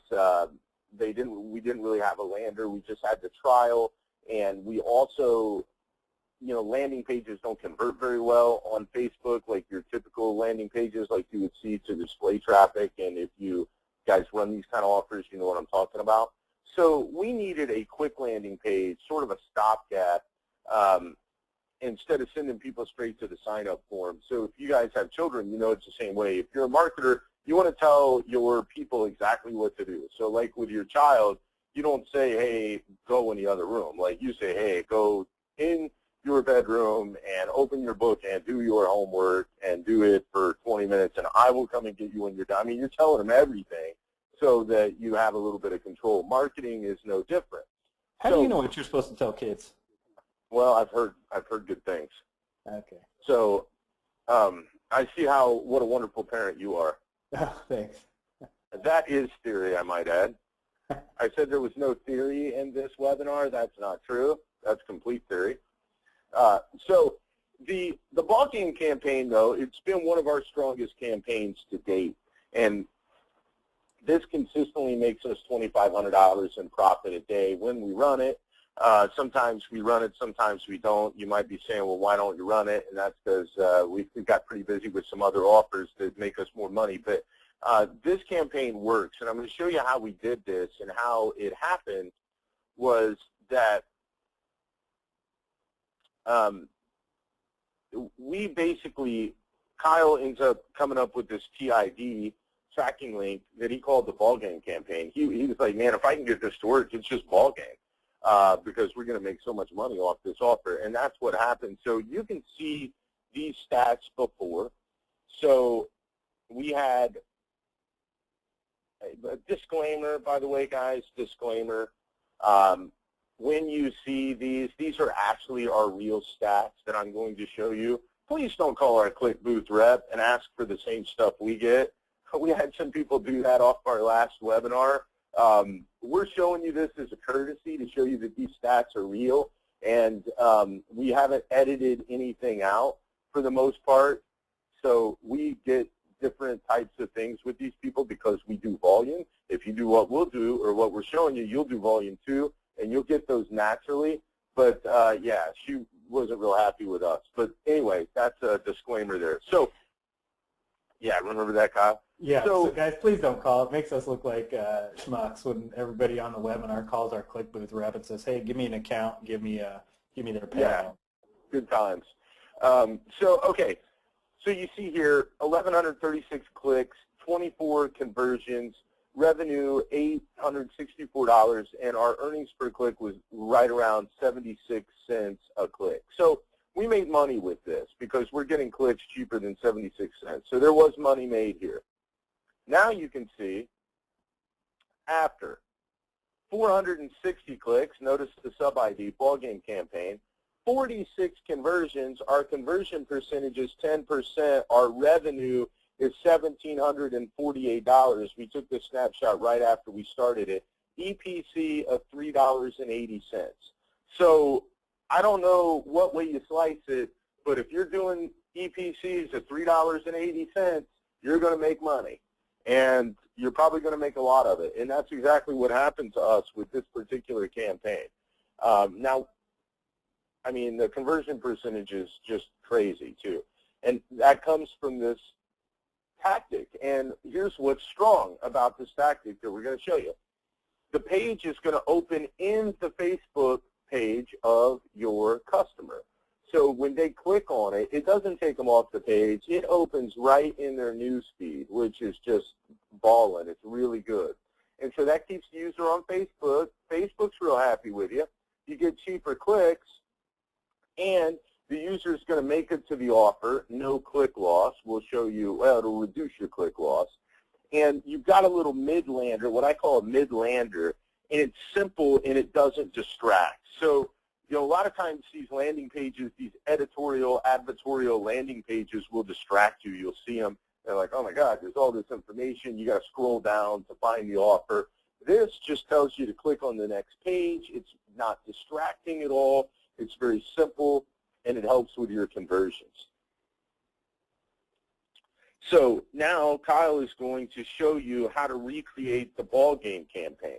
we didn't really have a lander. We just had the trial, and we also, landing pages don't convert very well on Facebook, like your typical landing pages like you would see to display traffic. And if you guys run these kind of offers, you know what I'm talking about. So we needed a quick landing page, sort of a stopgap, instead of sending people straight to the sign-up form. So if you guys have children, it's the same way. If you're a marketer, you want to tell your people exactly what to do. So like with your child, you don't say, hey, go in the other room. Like you say, hey, go in your bedroom and open your book and do your homework and do it for 20 minutes, and I will come and get you when you're done. I mean, you're telling them everything so that you have a little bit of control. Marketing is no different. How do you know what you're supposed to tell kids? Well, I've heard good things. Okay. So I see what a wonderful parent you are. Oh, thanks. That is theory, I might add. I said there was no theory in this webinar. That's not true. That's complete theory. So the ball game campaign, though, it's been one of our strongest campaigns to date. And this consistently makes us $2,500 in profit a day when we run it. Sometimes we run it, sometimes we don't. You might be saying, well, why don't you run it? And that's because we've got pretty busy with some other offers that make us more money. But this campaign works, and I'm going to show you how we did this. And how it happened was that we basically, Kyle ends up coming up with this TID tracking link that he called the ball game campaign. He was like, man, if I can get this to work, it's just ball game. Because we're going to make so much money off this offer. And that's what happened. So you can see these stats before. So we had a disclaimer, by the way, guys, disclaimer. When you see these are actually our real stats that I'm going to show you. Please don't call our Click Booth rep and ask for the same stuff we get. We had some people do that off our last webinar. We're showing you this as a courtesy to show you that these stats are real, and we haven't edited anything out for the most part. So we get different types of things with these people because we do volume. If you do what we'll do or what we're showing you, you'll do volume too, and you'll get those naturally. But yeah, she wasn't real happy with us. But anyway, that's a disclaimer there. So yeah, remember that, Kyle? Yeah, so guys, please don't call. It makes us look like schmucks when everybody on the webinar calls our Click Booth rep and says, hey, give me an account, give me their pay. Yeah, good times. Okay, so you see here, 1,136 clicks, 24 conversions, revenue $864, and our earnings per click was right around 76 cents a click. So we made money with this because we're getting clicks cheaper than 76 cents. So there was money made here. Now you can see after. 460 clicks, notice the sub-ID, ball game campaign, 46 conversions, our conversion percentage is 10%, our revenue is $1,748. We took this snapshot right after we started it. EPC of $3.80. So I don't know what way you slice it, but if you're doing EPCs at $3.80, you're going to make money. And you're probably going to make a lot of it. And that's exactly what happened to us with this particular campaign. Now, I mean, the conversion percentage is just crazy, too. And that comes from this tactic. And here's what's strong about this tactic that we're going to show you. The page is going to open in the Facebook page of your customer. So when they click on it, it doesn't take them off the page. It opens right in their news feed, which is just balling. It's really good. And so that keeps the user on Facebook. Facebook's real happy with you. You get cheaper clicks, and the user is going to make it to the offer. No click loss. We'll show you, well, it'll reduce your click loss. And you've got a little mid-lander, what I call a mid-lander, and it's simple and it doesn't distract. So, you know, a lot of times these landing pages, these editorial, advertorial landing pages will distract you. You'll see them. They're like, oh, my God, there's all this information. You got to scroll down to find the offer. This just tells you to click on the next page. It's not distracting at all. It's very simple, and it helps with your conversions. So now Kyle is going to show you how to recreate the ball game campaign.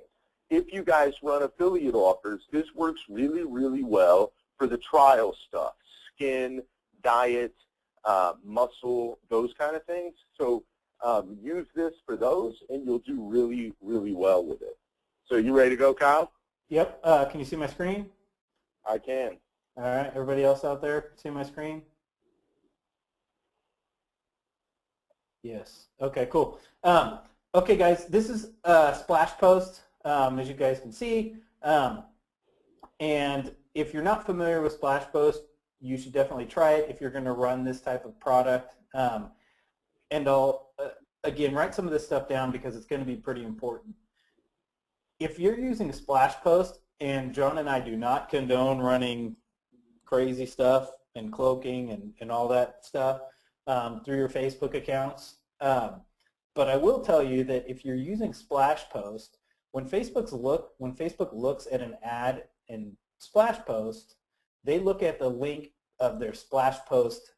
If you guys run affiliate offers, this works really, really well for the trial stuff, skin, diet, muscle, those kind of things. So use this for those, and you'll do really, really well with it. So you ready to go, Kyle? Yep. Can you see my screen? I can. All right. Everybody else out there see my screen? Yes. Okay, cool. Okay, guys, this is a splash post, as you guys can see. And if you're not familiar with splash post, you should definitely try it if you're going to run this type of product. And I'll, again, write some of this stuff down because it's going to be pretty important. If you're using a splash post, and John and I do not condone running crazy stuff and cloaking and all that stuff through your Facebook accounts. But I will tell you that if you're using splash post, when Facebook looks at an ad in splash post, they look at the link of their splash post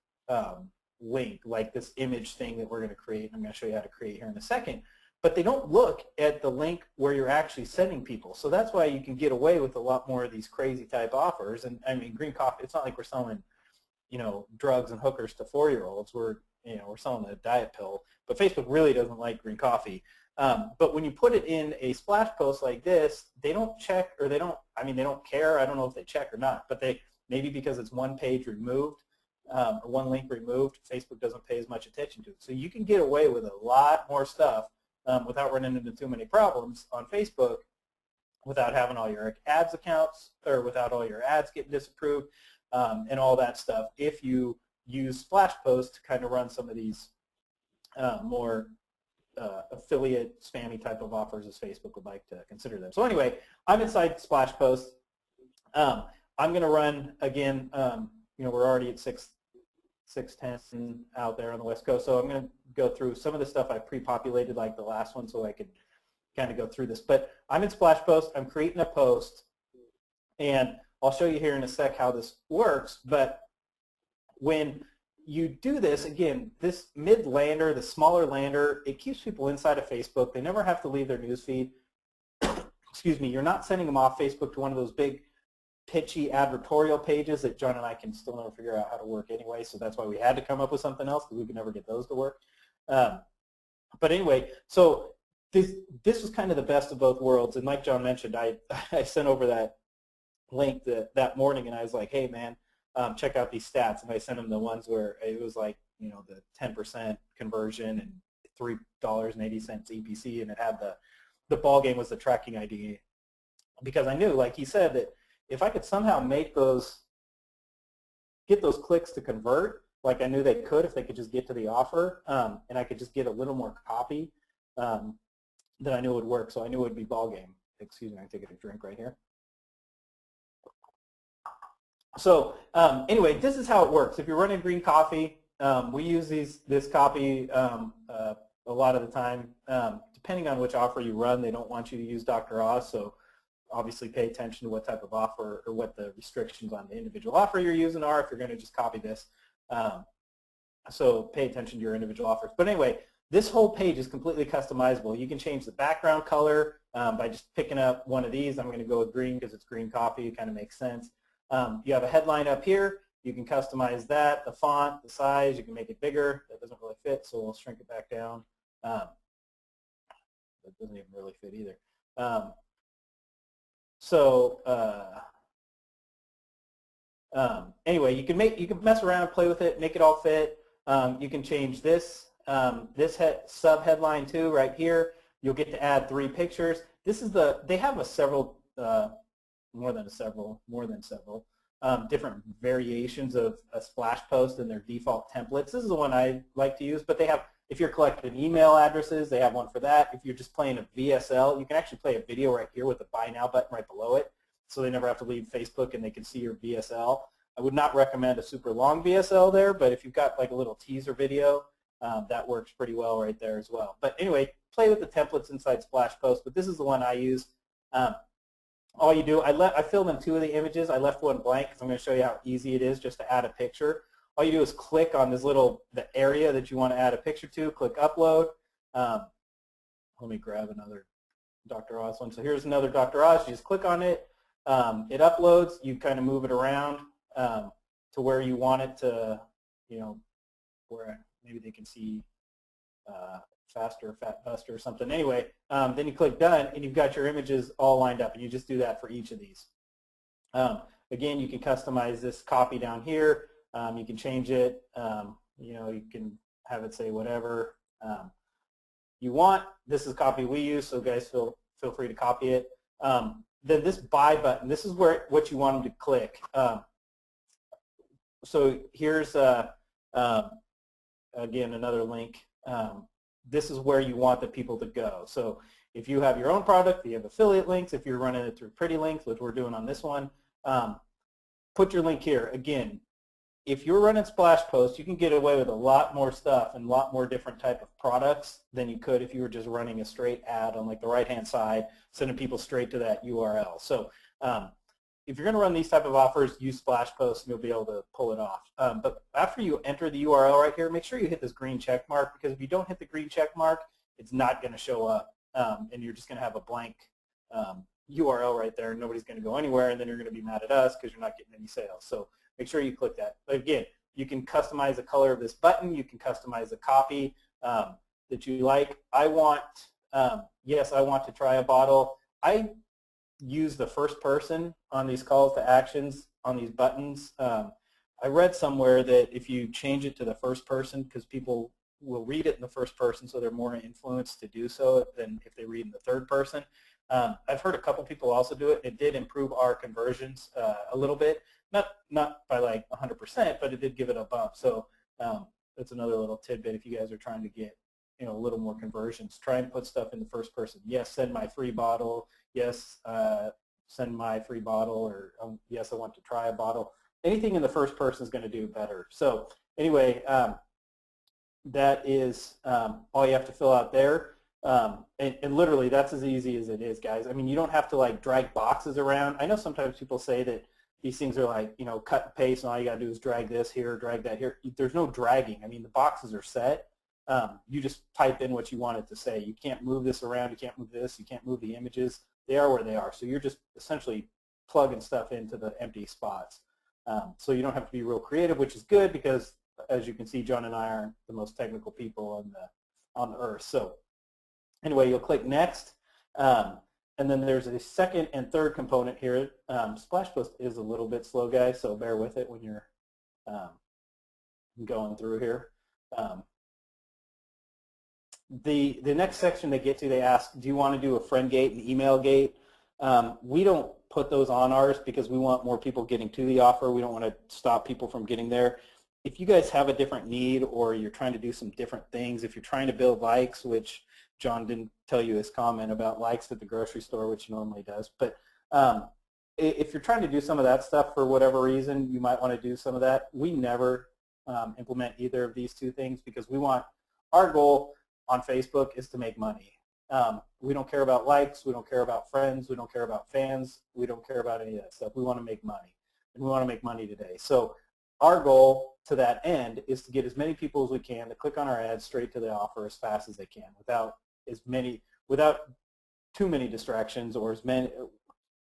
link, like this image thing that we're going to create. I'm going to show you how to create here in a second. But they don't look at the link where you're actually sending people. So that's why you can get away with a lot more of these crazy type offers. And I mean, green coffee, it's not like we're selling, you know, drugs and hookers to 4-year-olds. We're selling a diet pill. But Facebook really doesn't like green coffee. But when you put it in a splash post like this, they don't check, or they don't care. I don't know if they check or not. But they, maybe because it's one page removed, or one link removed, Facebook doesn't pay as much attention to it. So you can get away with a lot more stuff without running into too many problems on Facebook, without having all your ads accounts, or without all your ads getting disapproved, and all that stuff, if you use splash post to kind of run some of these more affiliate spammy type of offers as Facebook would like to consider them. So anyway, I'm inside splash post. I'm going to run again. We're already at 6:10 out there on the West Coast, so I'm going to go through some of the stuff I pre-populated like the last one, so I could kind of go through this. But I'm in splash post. I'm creating a post, and I'll show you here in a sec how this works. But when you do this, again, this mid-lander, the smaller lander, it keeps people inside of Facebook. They never have to leave their newsfeed. Excuse me, you're not sending them off Facebook to one of those big pitchy advertorial pages that John and I can still never figure out how to work anyway, so that's why we had to come up with something else, because we could never get those to work. But anyway, so this was kind of the best of both worlds, and like John mentioned, I sent over that link that morning, and I was like, hey man, check out these stats, and I sent him the ones where it was like, you know, the 10% conversion and $3.80 EPC, and it had the ball game was the tracking ID, because I knew, like he said, that if I could somehow get those clicks to convert, like I knew they could if they could just get to the offer, and I could just get a little more copy, then I knew it would work. So I knew it would be ball game. excuse me, I'm taking a drink right here. So anyway, this is how it works. If you're running green coffee, we use this copy a lot of the time. Depending on which offer you run, they don't want you to use Dr. Oz, so obviously pay attention to what type of offer or what the restrictions on the individual offer you're using are if you're going to just copy this. So pay attention to your individual offers. But anyway, this whole page is completely customizable. You can change the background color by just picking up one of these. I'm going to go with green because it's green coffee. It kind of makes sense. You have a headline up here. You can customize that, the font, the size. You can make it bigger. That doesn't really fit, so we'll shrink it back down. That doesn't even really fit either. Anyway, you can mess around and play with it, make it all fit. You can change this sub headline too right here. You'll get to add 3 pictures. This is they have more than several different variations of a splash post in their default templates. This is the one I like to use, but they have, if you're collecting email addresses, they have one for that. If you're just playing a VSL, you can actually play a video right here with the Buy Now button right below it, so they never have to leave Facebook and they can see your VSL. I would not recommend a super long VSL there, but if you've got like a little teaser video, that works pretty well right there as well. But anyway, play with the templates inside Splash Post, but this is the one I use. All you do, I filled in 2 of the images. I left one blank because I'm going to show you how easy it is just to add a picture. All you do is click on this the area that you want to add a picture to, click upload. Let me grab another Dr. Oz one. So here's another Dr. Oz. You just click on it. It uploads. You kind of move it around to where you want it to, where maybe they can see faster, fat buster or something. Anyway, then you click done and you've got your images all lined up, and you just do that for each of these. Again, you can customize this copy down here. You can change it. You can have it say whatever you want. This is a copy we use, so guys feel free to copy it. Then this buy button, this is what you want them to click. So here's again another link. This is where you want the people to go. So if you have your own product, you have affiliate links. If you're running it through Pretty Links, which we're doing on this one, put your link here. Again, if you're running Splash Post, you can get away with a lot more stuff and a lot more different type of products than you could if you were just running a straight ad on like the right-hand side, sending people straight to that URL. So if you're going to run these type of offers, use Splash Post and you'll be able to pull it off. But after you enter the URL right here, make sure you hit this green check mark, because if you don't hit the green check mark, it's not going to show up, and you're just going to have a blank URL right there, and nobody's going to go anywhere, and then you're going to be mad at us because you're not getting any sales. So make sure you click that. But again, you can customize the color of this button. You can customize the copy that you like. Yes, I want to try a bottle. I use the first person on these calls to actions on these buttons. I read somewhere that if you change it to the first person, because people will read it in the first person, so they're more influenced to do so than if they read in the third person. I've heard a couple people also do it. It did improve our conversions a little bit, not by like 100%, but it did give it a bump. So that's another little tidbit if you guys are trying to get a little more conversions. Try and put stuff in the first person. Yes, send my free bottle. Yes, send my free bottle, or yes, I want to try a bottle. Anything in the first person is going to do better. So anyway, that is all you have to fill out there. And literally, that's as easy as it is, guys. I mean, you don't have to like drag boxes around. I know sometimes people say that these things are like, cut and paste, and all you got to do is drag this here, drag that here. There's no dragging. I mean, the boxes are set. You just type in what you want it to say. You can't move this around. You can't move this. You can't move the images. They are where they are. So you're just essentially plugging stuff into the empty spots. So you don't have to be real creative, which is good because, as you can see, John and I aren't the most technical people on the earth. So anyway, you'll click next. And then there's a second and third component here. Splash Post is a little bit slow, guys, so bear with it when you're going through here. The next section they get to, they ask, do you want to do a friend gate and email gate? We don't put those on ours because we want more people getting to the offer. We don't want to stop people from getting there. If you guys have a different need, or you're trying to do some different things, if you're trying to build likes, which John didn't tell you his comment about likes at the grocery store, which he normally does. But if you're trying to do some of that stuff for whatever reason, you might want to do some of that. We never implement either of these two things because our goal on Facebook is to make money. We don't care about likes, we don't care about friends, we don't care about fans, we don't care about any of that stuff. We want to make money, and we want to make money today. So our goal to that end is to get as many people as we can to click on our ads straight to the offer as fast as they can without too many distractions, or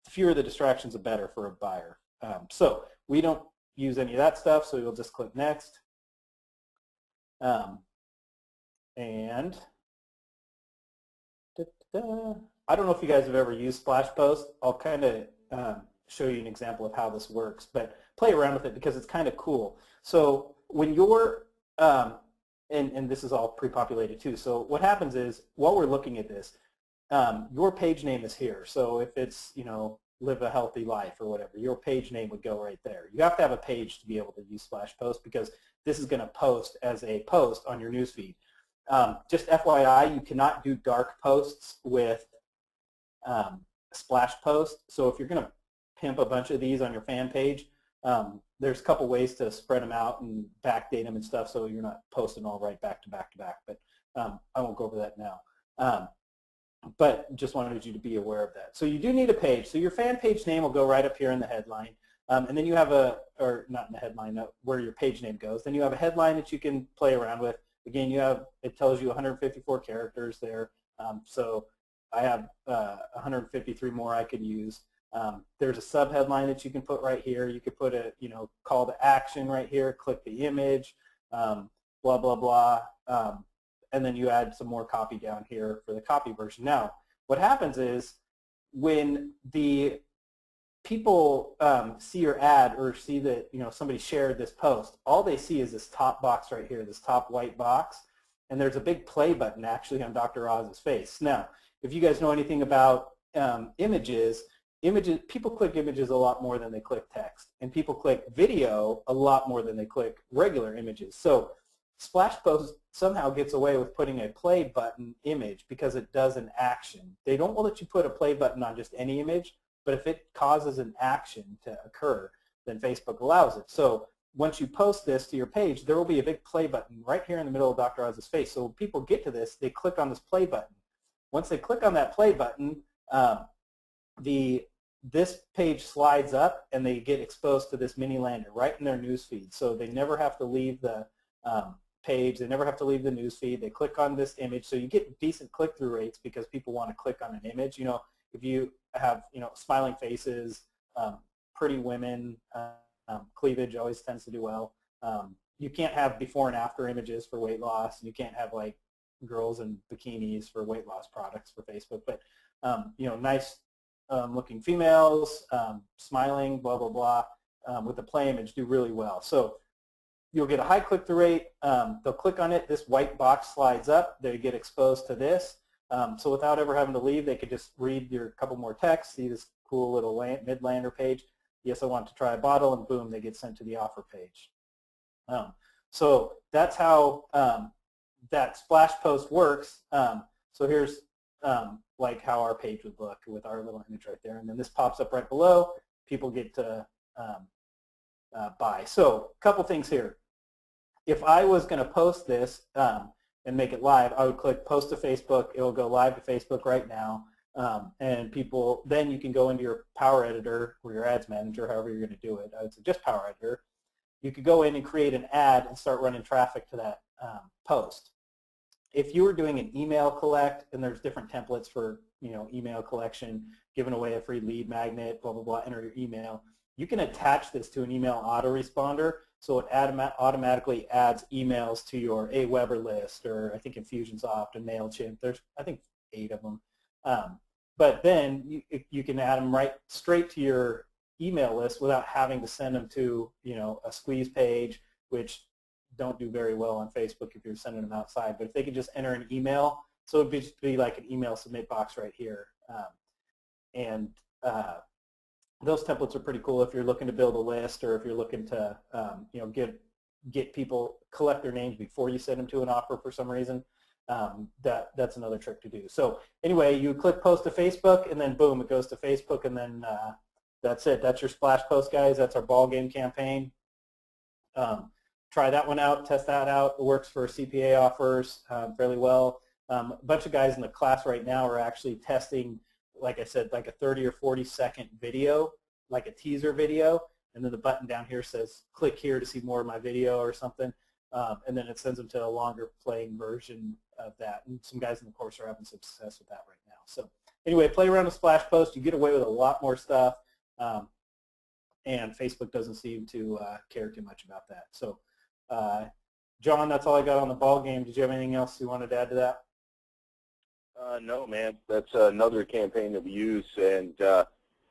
fewer the distractions the better for a buyer. So we don't use any of that stuff, so you'll just click next. And I don't know if you guys have ever used Splash Post. I'll kind of show you an example of how this works, but play around with it because it's kind of cool. So when you're, and this is all pre-populated too, so what happens is while we're looking at this, your page name is here. So if it's, live a healthy life or whatever, your page name would go right there. You have to have a page to be able to use Splash Post because this is going to post as a post on your newsfeed. Just FYI, you cannot do dark posts with Splash Post. So if you're going to pimp a bunch of these on your fan page, there's a couple ways to spread them out and backdate them and stuff so you're not posting all right back to back to back. But I won't go over that now. But just wanted you to be aware of that. So you do need a page. So your fan page name will go right up here in the headline. And then you have or not in the headline, where your page name goes. Then you have a headline that you can play around with. Again, it tells you 154 characters there. So I have 153 more I could use. There's a subheadline that you can put right here. You could put a call to action right here. Click the image, blah blah blah, and then you add some more copy down here for the copy version. Now, what happens is when the people see your ad or see that somebody shared this post, all they see is this top box right here, this top white box, and there's a big play button actually on Dr. Oz's face. Now, if you guys know anything about images, people click images a lot more than they click text, and people click video a lot more than they click regular images. So Splash Post somehow gets away with putting a play button image because it does an action. They don't let you put a play button on just any image, but if it causes an action to occur, then Facebook allows it. So once you post this to your page, there will be a big play button right here in the middle of Dr. Oz's face. So when people get to this, they click on this play button. Once they click on that play button, this page slides up and they get exposed to this mini lander right in their newsfeed. So they never have to leave the page. They never have to leave the newsfeed. They click on this image. So you get decent click-through rates because people want to click on an image. If you have smiling faces, pretty women, cleavage always tends to do well. You can't have before and after images for weight loss. You can't have like girls in bikinis for weight loss products for Facebook. But nice looking females, smiling, blah blah blah, with the play image do really well. So you'll get a high click-through rate. They'll click on it. This white box slides up. They get exposed to this. So without ever having to leave, they could just read your couple more texts, see this cool little mid-lander page. Yes, I want to try a bottle, and boom, they get sent to the offer page. So that's how that Splash Post works. So here's like how our page would look with our little image right there. And then this pops up right below. People get to buy. So a couple things here. If I was going to post this and make it live, I would click post to Facebook. It will go live to Facebook right now. And people, then you can go into your Power Editor or your Ads Manager, however you're going to do it. I would suggest Power Editor. You could go in and create an ad and start running traffic to that post. If you were doing an email collect, and there's different templates for email collection, giving away a free lead magnet, blah blah blah, enter your email. You can attach this to an email autoresponder, so it automatically adds emails to your Aweber list, or I think Infusionsoft and MailChimp. There's I think 8 of them. But then you can add them right straight to your email list without having to send them to a squeeze page, which don't do very well on Facebook if you're sending them outside. But if they could just enter an email, so it'd just be like an email submit box right here. Those templates are pretty cool if you're looking to build a list, or if you're looking to get people, collect their names before you send them to an offer for some reason. that's another trick to do. So anyway, you click post to Facebook, and then boom, it goes to Facebook, and then that's it. That's your splash post, guys. That's our ball game campaign. Try that one out, test that out. It works for CPA offers fairly well. A bunch of guys in the class right now are actually testing, like I said, like a 30 or 40-second video, like a teaser video, and then the button down here says, click here to see more of my video or something, and then it sends them to a longer playing version of that. And some guys in the course are having some success with that right now. So anyway, play around with Splash Post. You get away with a lot more stuff, and Facebook doesn't seem to care too much about that. So John, that's all I got on the ball game. Did you have anything else you wanted to add to that? No, man. That's another campaign that we use, and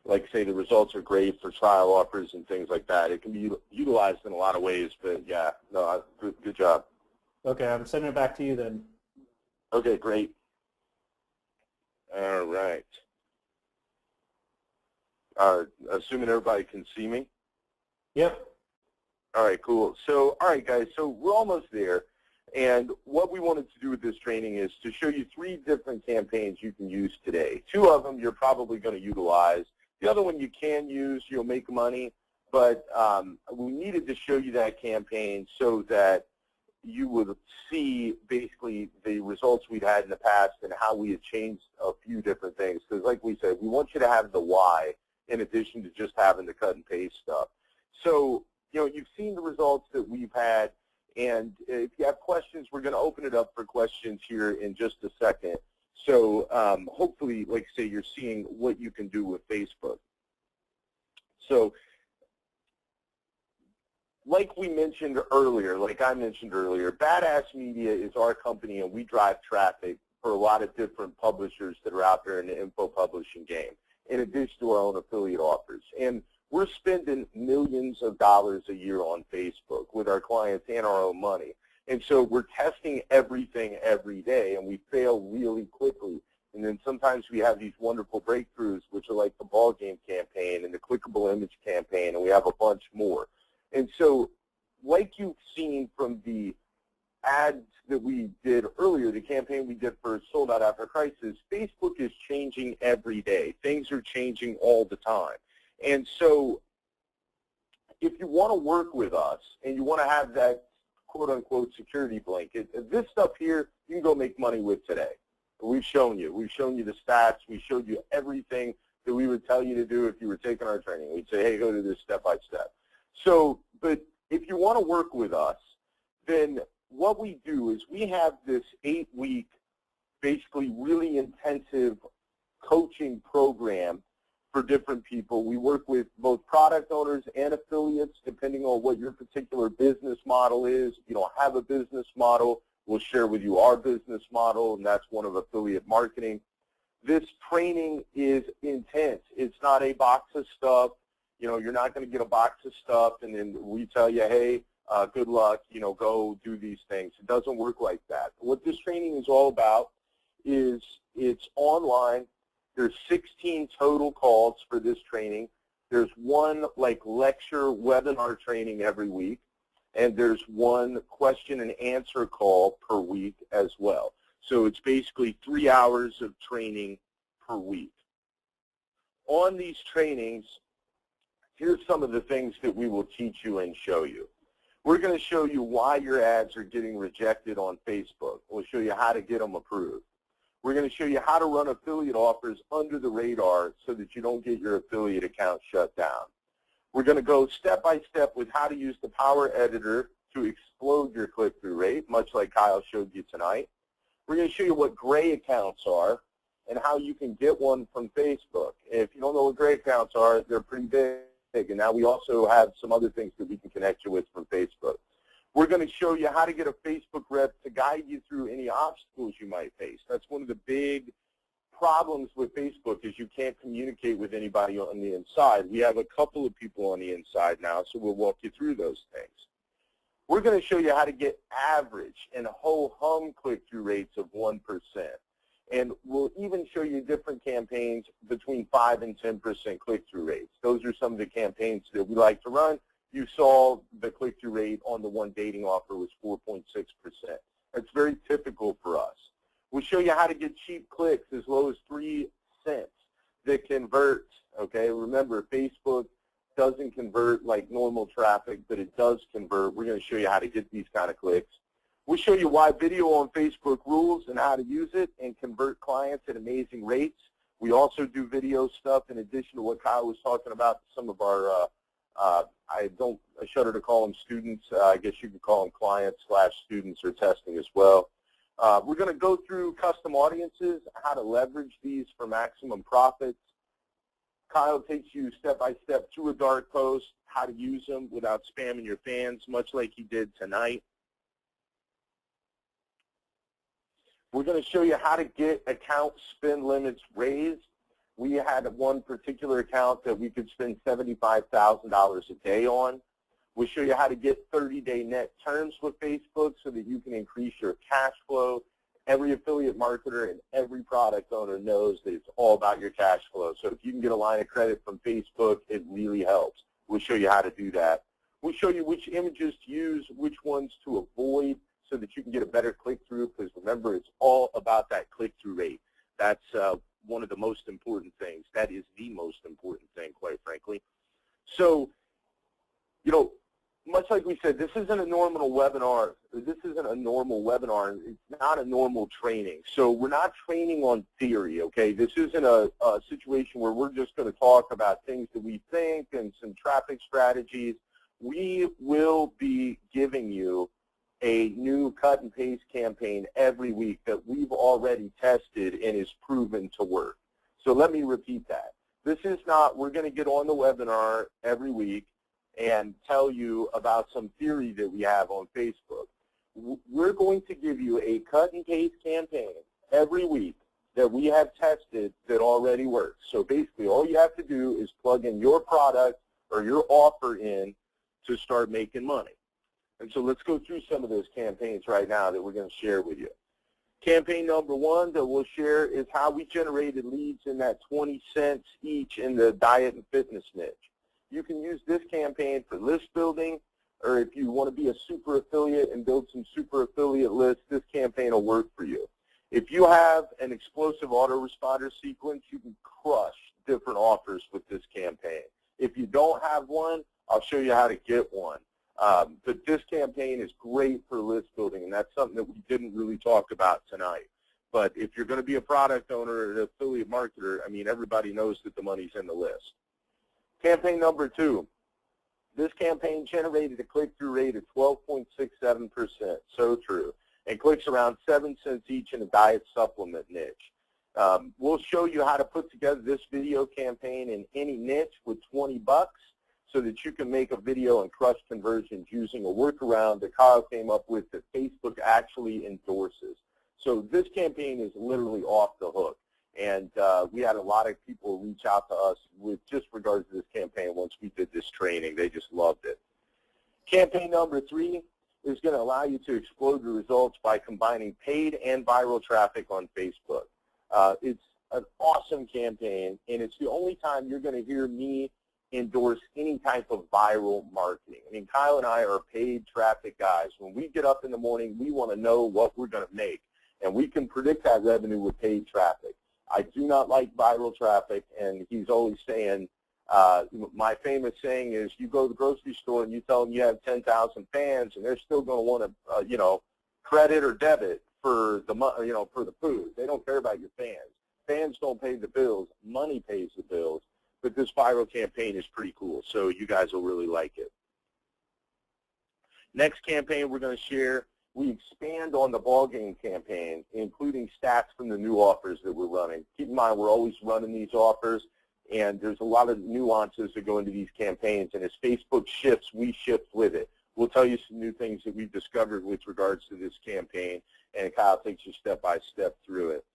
like I say, the results are great for trial offers and things like that. It can be utilized in a lot of ways, but yeah, no, good job. Okay, I'm sending it back to you then. Okay, great. All right. Assuming everybody can see me? Yep. All right, cool. So, all right, guys, so we're almost there. And what we wanted to do with this training is to show you 3 different campaigns you can use today. 2 of them you're probably going to utilize. The other one you can use, you'll make money. But we needed to show you that campaign so that you would see basically the results we'd had in the past and how we had changed a few different things. Because like we said, we want you to have the why in addition to just having the cut and paste stuff. So, you know, you've seen the results that we've had. And if you have questions, we're going to open it up for questions here in just a second. So hopefully, like I say, you're seeing what you can do with Facebook. So like we mentioned earlier, like I mentioned earlier, Badass Media is our company, and we drive traffic for a lot of different publishers that are out there in the info publishing game, in addition to our own affiliate offers. And we're spending millions of dollars a year on Facebook with our clients and our own money. And so we're testing everything every day, and we fail really quickly. And then sometimes we have these wonderful breakthroughs, which are like the ball game campaign and the clickable image campaign, and we have a bunch more. And so like you've seen from the ads that we did earlier, the campaign we did for Sold Out After Crisis, Facebook is changing every day. Things are changing all the time. And so if you want to work with us and you want to have that quote-unquote security blanket, this stuff here you can go make money with today. We've shown you. We've shown you the stats. We showed you everything that we would tell you to do if you were taking our training. We'd say, hey, go to this step by step. So, but if you want to work with us, then what we do is we have this 8-week, basically really intensive coaching program for different people. We work with both product owners and affiliates, depending on what your particular business model is. If you don't have a business model, we'll share with you our business model, and that's one of affiliate marketing. This training is intense. It's not a box of stuff. You know, you're not going to get a box of stuff and then we tell you, hey, good luck, you know, go do these things. It doesn't work like that. What this training is all about is it's online. There's 16 total calls for this training. There's one like lecture webinar training every week, and there's one question and answer call per week as well. So it's basically 3 hours of training per week. On these trainings, here's some of the things that we will teach you and show you. We're going to show you why your ads are getting rejected on Facebook. We'll show you how to get them approved. We're going to show you how to run affiliate offers under the radar so that you don't get your affiliate account shut down. We're going to go step by step with how to use the Power Editor to explode your click-through rate, much like Kyle showed you tonight. We're going to show you what gray accounts are and how you can get one from Facebook. If you don't know what gray accounts are, they're pretty big, and now we also have some other things that we can connect you with from Facebook. We're going to show you how to get a Facebook rep to guide you through any obstacles you might face. That's one of the big problems with Facebook is you can't communicate with anybody on the inside. We have a couple of people on the inside now, so we'll walk you through those things. We're going to show you how to get average and ho-hum click-through rates of 1%. And we'll even show you different campaigns between 5 and 10% click-through rates. Those are some of the campaigns that we like to run. You saw the click-through rate on the one dating offer was 4.6%. That's very typical for us. We'll show you how to get cheap clicks as low as 3 cents that convert, okay? Remember, Facebook doesn't convert like normal traffic, but it does convert. We're going to show you how to get these kind of clicks. We'll show you why video on Facebook rules and how to use it and convert clients at amazing rates. We also do video stuff in addition to what Kyle was talking about. Some of our, I shudder to call them students. I guess you could call them clients/students or testing as well. We're going to go through custom audiences, how to leverage these for maximum profits. Kyle takes you step by step through a dark post, how to use them without spamming your fans, much like he did tonight. We're going to show you how to get account spend limits raised. We had one particular account that we could spend $75,000 a day on. We'll show you how to get 30-day net terms with Facebook so that you can increase your cash flow. Every affiliate marketer and every product owner knows that it's all about your cash flow. So if you can get a line of credit from Facebook, it really helps. We'll show you how to do that. We'll show you which images to use, which ones to avoid, so that you can get a better click-through, because remember, it's all about that click-through rate. That's one of the most important things. That is the most important thing, quite frankly. So, you know, much like we said, this isn't a normal webinar. This isn't a normal webinar. It's not a normal training. So we're not training on theory, okay? This isn't a situation where we're just going to talk about things that we think and some traffic strategies. We will be giving you a new cut and paste campaign every week that we've already tested and is proven to work. So let me repeat that. This is not, we're going to get on the webinar every week and tell you about some theory that we have on Facebook. We're going to give you a cut and paste campaign every week that we have tested that already works. So basically all you have to do is plug in your product or your offer in to start making money. And so let's go through some of those campaigns right now that we're going to share with you. Campaign number one that we'll share is how we generated leads in that 20 cents each in the diet and fitness niche. You can use this campaign for list building, or if you want to be a super affiliate and build some super affiliate lists, this campaign will work for you. If you have an explosive autoresponder sequence, you can crush different offers with this campaign. If you don't have one, I'll show you how to get one. But this campaign is great for list building, and that's something that we didn't really talk about tonight. But if you're going to be a product owner or an affiliate marketer, I mean, everybody knows that the money's in the list. Campaign number two. This campaign generated a click-through rate of 12.67%, so true, and clicks around 7 cents each in a diet supplement niche. We'll show you how to put together this video campaign in any niche with 20 bucks. So that you can make a video and crush conversions using a workaround that Kyle came up with that Facebook actually endorses. So this campaign is literally off the hook. And we had a lot of people reach out to us with just regards to this campaign once we did this training. They just loved it. Campaign number three is going to allow you to explode the results by combining paid and viral traffic on Facebook. It's an awesome campaign, and it's the only time you're going to hear me endorse any type of viral marketing. I mean, Kyle and I are paid traffic guys. When we get up in the morning, we want to know what we're going to make, and we can predict that revenue with paid traffic. I do not like viral traffic, and he's always saying, my famous saying is, you go to the grocery store and you tell them you have 10,000 fans, and they're still going to want to, credit or debit for the, for the food. They don't care about your fans. Fans don't pay the bills. Money pays the bills. But this viral campaign is pretty cool, so you guys will really like it. Next campaign we're going to share, we expand on the ball game campaign, including stats from the new offers that we're running. Keep in mind, we're always running these offers, and there's a lot of nuances that go into these campaigns, and as Facebook shifts, we shift with it. We'll tell you some new things that we've discovered with regards to this campaign, and Kyle takes you step by step through it.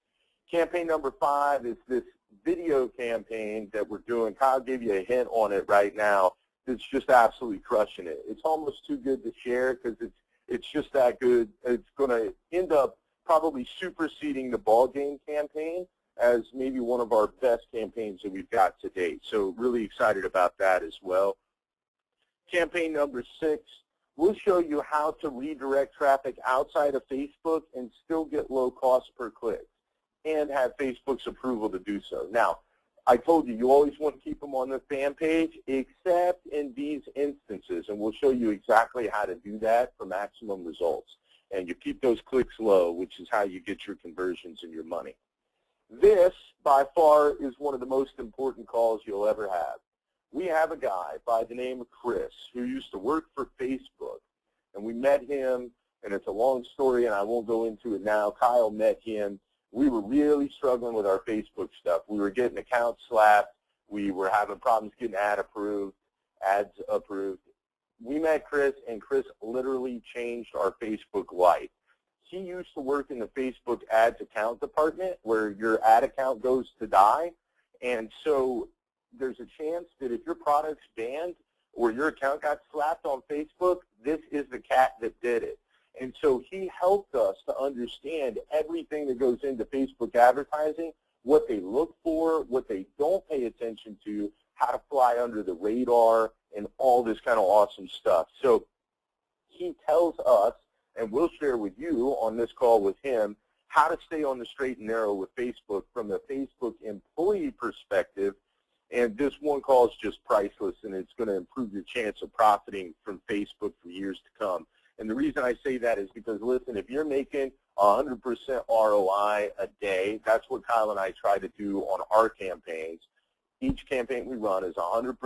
Campaign number 5 is this video campaign that we're doing. Kyle gave you a hint on it right now. It's just absolutely crushing it. It's almost too good to share because it's just that good. It's going to end up probably superseding the ball game campaign as maybe one of our best campaigns that we've got to date. So really excited about that as well. Campaign number 6, We'll show you how to redirect traffic outside of Facebook and still get low cost per click and have Facebook's approval to do so. Now, I told you, you always want to keep them on the fan page, except in these instances, and we'll show you exactly how to do that for maximum results. And you keep those clicks low, which is how you get your conversions and your money. This, by far, is one of the most important calls you'll ever have. We have a guy by the name of Chris who used to work for Facebook, and we met him, and it's a long story, and I won't go into it now. Kyle met him. We were really struggling with our Facebook stuff. We were getting accounts slapped. We were having problems getting ads approved. We met Chris, and Chris literally changed our Facebook life. He used to work in the Facebook ads account department where your ad account goes to die, and so there's a chance that if your product's banned or your account got slapped on Facebook, this is the cat that did it. And so he helped us to understand everything that goes into Facebook advertising, what they look for, what they don't pay attention to, how to fly under the radar, and all this kind of awesome stuff. So he tells us, and we'll share with you on this call with him, how to stay on the straight and narrow with Facebook from the Facebook employee perspective. And this one call is just priceless, and it's going to improve your chance of profiting from Facebook for years to come. And the reason I say that is because, listen, if you're making 100% ROI a day, that's what Kyle and I try to do on our campaigns. Each campaign we run is 100%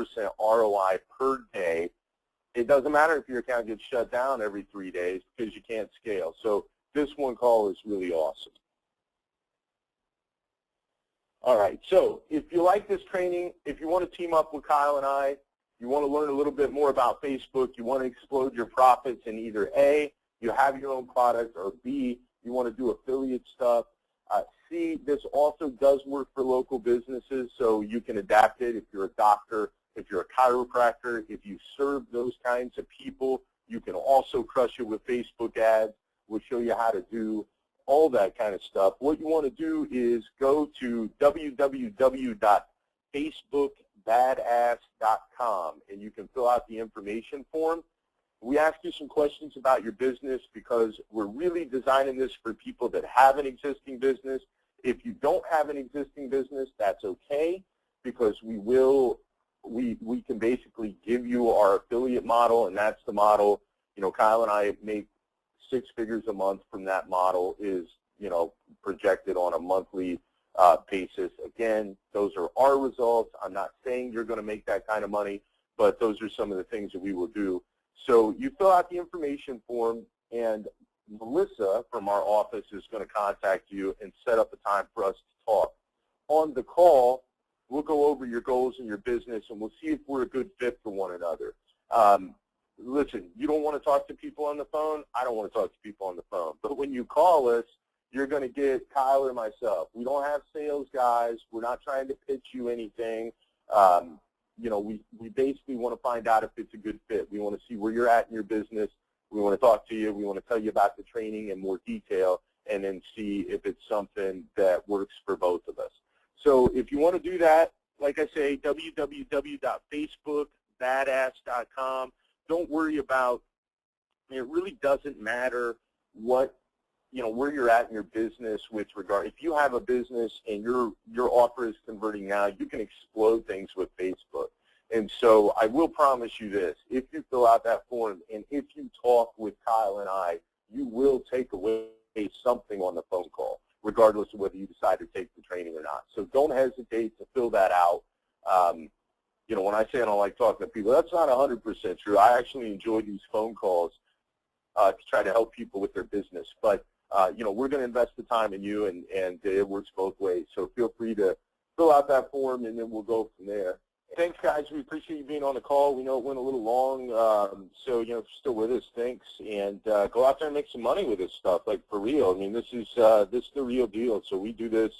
ROI per day. It doesn't matter if your account gets shut down every 3 days because you can't scale. So this one call is really awesome. All right, so if you like this training, if you want to team up with Kyle and I, you want to learn a little bit more about Facebook, you want to explode your profits in either A, you have your own product, or B, you want to do affiliate stuff. C, this also does work for local businesses, so you can adapt it if you're a doctor, if you're a chiropractor, if you serve those kinds of people, you can also crush it with Facebook ads. We'll show you how to do all that kind of stuff. What you want to do is go to www.facebookbadass.com, and you can fill out the information form. We ask you some questions about your business because we're really designing this for people that have an existing business. If you don't have an existing business, that's okay, because we can basically give you our affiliate model, and that's the model. You know, Kyle and I make 6 figures a month from that model, is, you know, projected on a monthly basis. Again, those are our results. I'm not saying you're going to make that kind of money, but those are some of the things that we will do. So you fill out the information form, and Melissa from our office is going to contact you and set up a time for us to talk. On the call, we'll go over your goals and your business, and we'll see if we're a good fit for one another. Listen, you don't want to talk to people on the phone. I don't want to talk to people on the phone. But when you call us, you're going to get Kyle or myself. We don't have sales guys. We're not trying to pitch you anything. You know, we basically want to find out if it's a good fit. We want to see where you're at in your business. We want to talk to you. We want to tell you about the training in more detail, and then see if it's something that works for both of us. So if you want to do that, like I say, www.facebookbadass.com. Don't worry about, it really doesn't matter what, you know, where you're at in your business with regard. If you have a business and your offer is converting now, you can explode things with Facebook. And so I will promise you this, if you fill out that form and if you talk with Kyle and I, you will take away something on the phone call, regardless of whether you decide to take the training or not. So don't hesitate to fill that out. You know, when I say I don't like talking to people, that's not 100% true. I actually enjoy these phone calls to try to help people with their business. But, you know, we're going to invest the time in you, and it works both ways. So feel free to fill out that form, and then we'll go from there. Thanks, guys. We appreciate you being on the call. We know it went a little long, so, you know, if you're still with us, thanks. And go out there and make some money with this stuff, like, for real. I mean, this is the real deal. So we do this.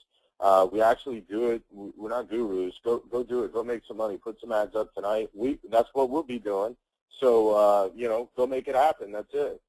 We actually do it. We're not gurus. Go do it. Go make some money. Put some ads up tonight. That's what we'll be doing. So, you know, go make it happen. That's it.